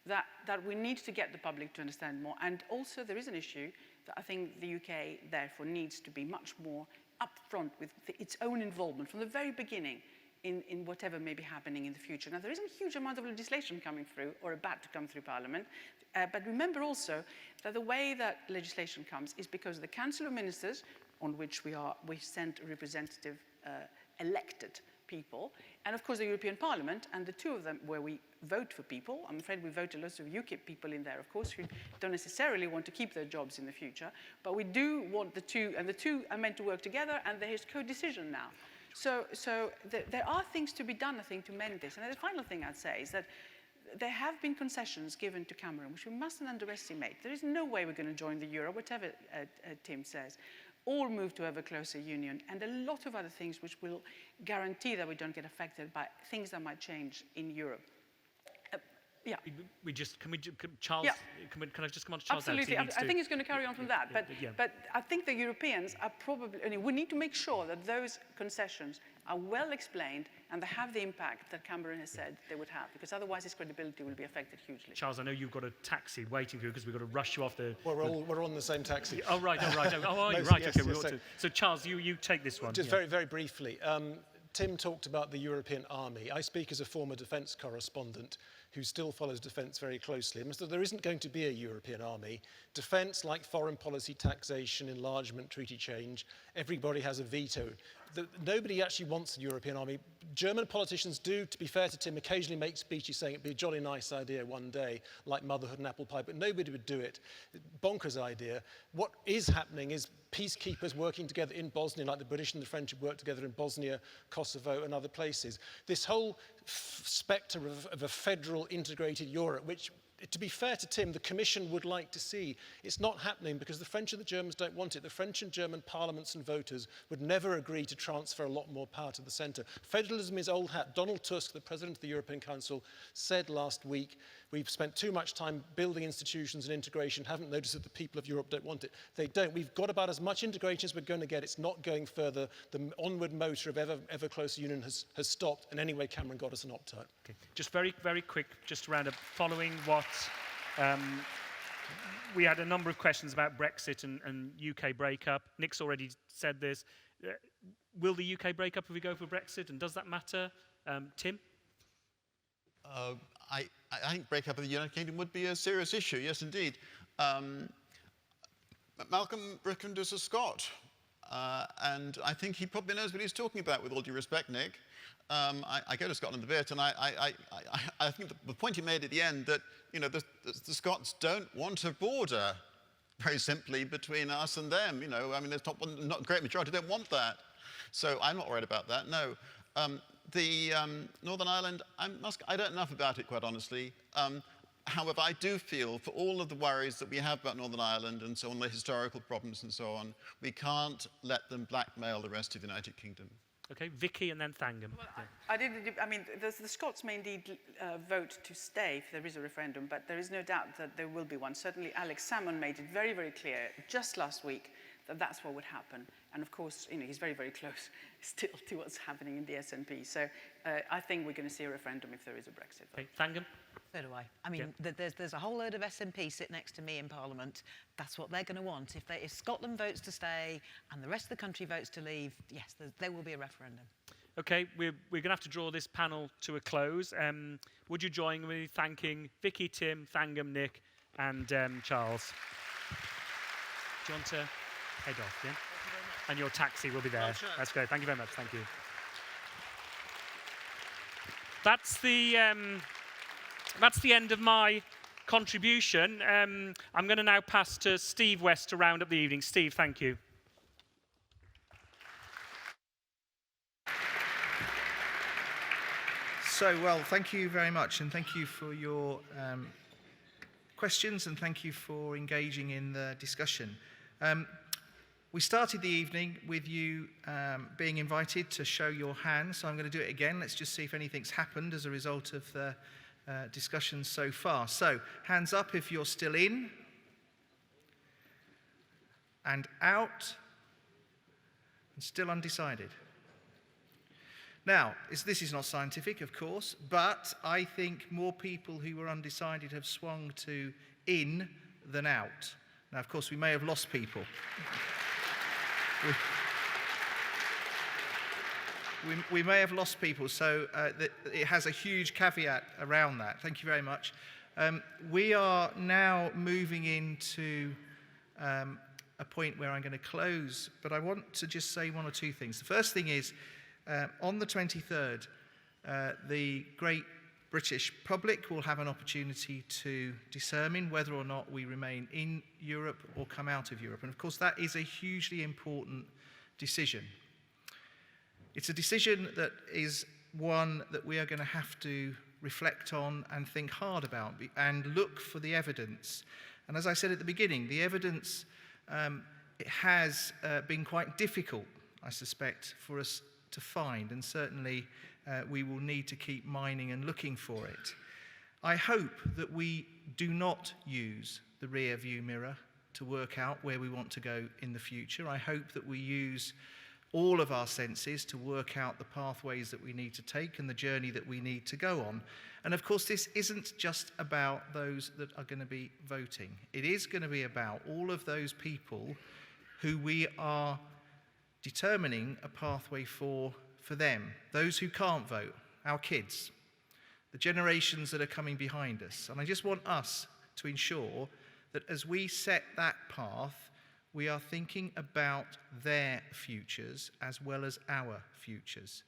that we need to get the public to understand more, and also there is an issue that I think the UK, therefore, needs to be much more upfront with its own involvement from the very beginning in whatever may be happening in the future. Now, there isn't a huge amount of legislation coming through or about to come through Parliament, but remember also that the way that legislation comes is because the Council of Ministers, on which we sent representative elected people, and of course the European Parliament, and the two of them where we vote for people. I'm afraid we voted lots of UKIP people in there, of course, who don't necessarily want to keep their jobs in the future, but we do want the two, and the two are meant to work together, and there is co-decision now. So there are things to be done, I think, to mend this. And the final thing I'd say is that there have been concessions given to Cameron, which we mustn't underestimate. There is no way we're going to join the euro, whatever Tim says, or move to ever closer union, and a lot of other things which will guarantee that we don't get affected by things that might change in Europe. Yeah. Charles, yeah. Can I just come on to Charles? Absolutely. I think it's going to carry on from that. But I think the Europeans are probably, we need to make sure that those concessions are well explained and they have the impact that Cameron has said they would have, because otherwise his credibility will be affected hugely. Charles, I know you've got a taxi waiting for you because we've got to rush you off the... Well, we're on the same taxi. Oh, right. Oh, right. Yes, okay. yes, So, Charles, you take this one. Just very, very briefly. Tim talked about the European army. I speak as a former defence correspondent who still follows defence very closely. And so there isn't going to be a European army. Defence, like foreign policy, taxation, enlargement, treaty change, everybody has a veto. Nobody actually wants a European army. German politicians do, to be fair to Tim, occasionally make speeches saying it'd be a jolly nice idea one day, like motherhood and apple pie, but nobody would do it. Bonkers idea. What is happening is peacekeepers working together in Bosnia, like the British and the French have worked together in Bosnia, Kosovo, and other places. This whole spectre of a federal integrated Europe, which, to be fair to Tim, the Commission would like to see. It's not happening because the French and the Germans don't want it. The French and German parliaments and voters would never agree to transfer a lot more power to the centre. Federalism is old hat. Donald Tusk, the President of the European Council, said last week, we've spent too much time building institutions and integration, haven't noticed that the people of Europe don't want it. They don't. We've got about as much integration as we're going to get. It's not going further. The onward motor of ever closer union has stopped, and anyway, Cameron got us an opt-out. Okay. Just very, very quick, just to round up, following what we had a number of questions about Brexit and UK breakup. Nick's already said this. Will the UK break up if we go for Brexit, and does that matter? Tim? I think breakup of the United Kingdom would be a serious issue, yes, indeed. Malcolm Brickham is a Scot, and I think he probably knows what he's talking about, with all due respect, Nick. I go to Scotland a bit, and I think the point he made at the end that, the Scots don't want a border, very simply, between us and them. There's not a great majority don't want that. So I'm not worried about that, no. Northern Ireland, I don't know enough about it, quite honestly. However, I do feel, for all of the worries that we have about Northern Ireland and so on, the historical problems and so on, we can't let them blackmail the rest of the United Kingdom. Okay, Vicky and then Thangam. Well, the Scots may indeed vote to stay if there is a referendum, but there is no doubt that there will be one. Certainly, Alex Salmond made it very, very clear just last week that that's what would happen. And of course, he's very, very close still to what's happening in the SNP. So I think we're going to see a referendum if there is a Brexit vote. Okay, Thangam? So do I. There's a whole load of SNP sit next to me in Parliament. That's what they're going to want. If Scotland votes to stay and the rest of the country votes to leave, yes, there will be a referendum. Okay, we're going to have to draw this panel to a close. Would you join me thanking Vicky, Tim, Thangam, Nick, and Charles? Do you want to head off, yeah? And your taxi will be there. Well, sure. That's great. Thank you very much. Thank you. That's the end of my contribution. I'm going to now pass to Steve West to round up the evening. Steve, thank you. So, well, thank you very much, and thank you for your questions, and thank you for engaging in the discussion. We started the evening with you being invited to show your hands, so I'm going to do it again. Let's just see if anything's happened as a result of the discussions so far. So, hands up if you're still in, and out, and still undecided. Now, this is not scientific, of course, but I think more people who were undecided have swung to in than out. Now, of course, we may have lost people. We may have lost people, so it has a huge caveat around that. Thank you very much. We are now moving into a point where I'm going to close, but I want to just say one or two things. The first thing is, on the 23rd, the great British public will have an opportunity to determine whether or not we remain in Europe or come out of Europe. And of course, that is a hugely important decision. It's a decision that is one that we are going to have to reflect on and think hard about and look for the evidence. And as I said at the beginning, the evidence it has been quite difficult, I suspect, for us to find, and certainly we will need to keep mining and looking for it. I hope that we do not use the rear view mirror to work out where we want to go in the future. I hope that we use all of our senses to work out the pathways that we need to take and the journey that we need to go on. And of course, this isn't just about those that are going to be voting. It is going to be about all of those people who we are determining a pathway for them. Those who can't vote, our kids, the generations that are coming behind us. And I just want us to ensure that as we set that path, we are thinking about their futures as well as our futures.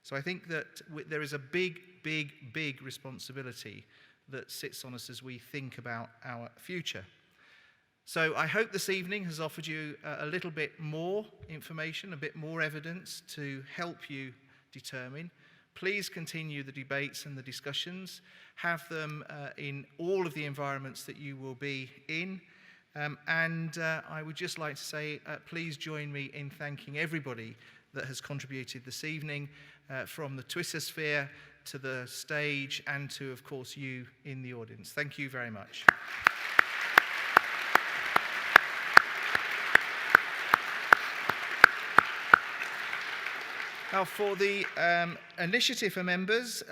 So I think that there is a big, big, big responsibility that sits on us as we think about our future. So I hope this evening has offered you a little bit more information, a bit more evidence to help you determine. Please continue the debates and the discussions. Have them in all of the environments that you will be in. And I would just like to say, please join me in thanking everybody that has contributed this evening, from the Twissosphere to the stage and to, of course, you in the audience. Thank you very much. Now, for the initiative members,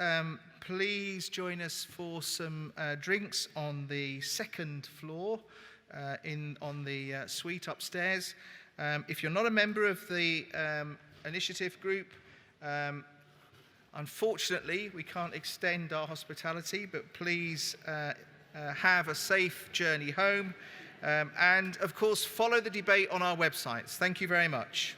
please join us for some drinks on the second floor, on the suite upstairs. If you're not a member of the initiative group, unfortunately, we can't extend our hospitality, but please have a safe journey home. And, of course, follow the debate on our websites. Thank you very much.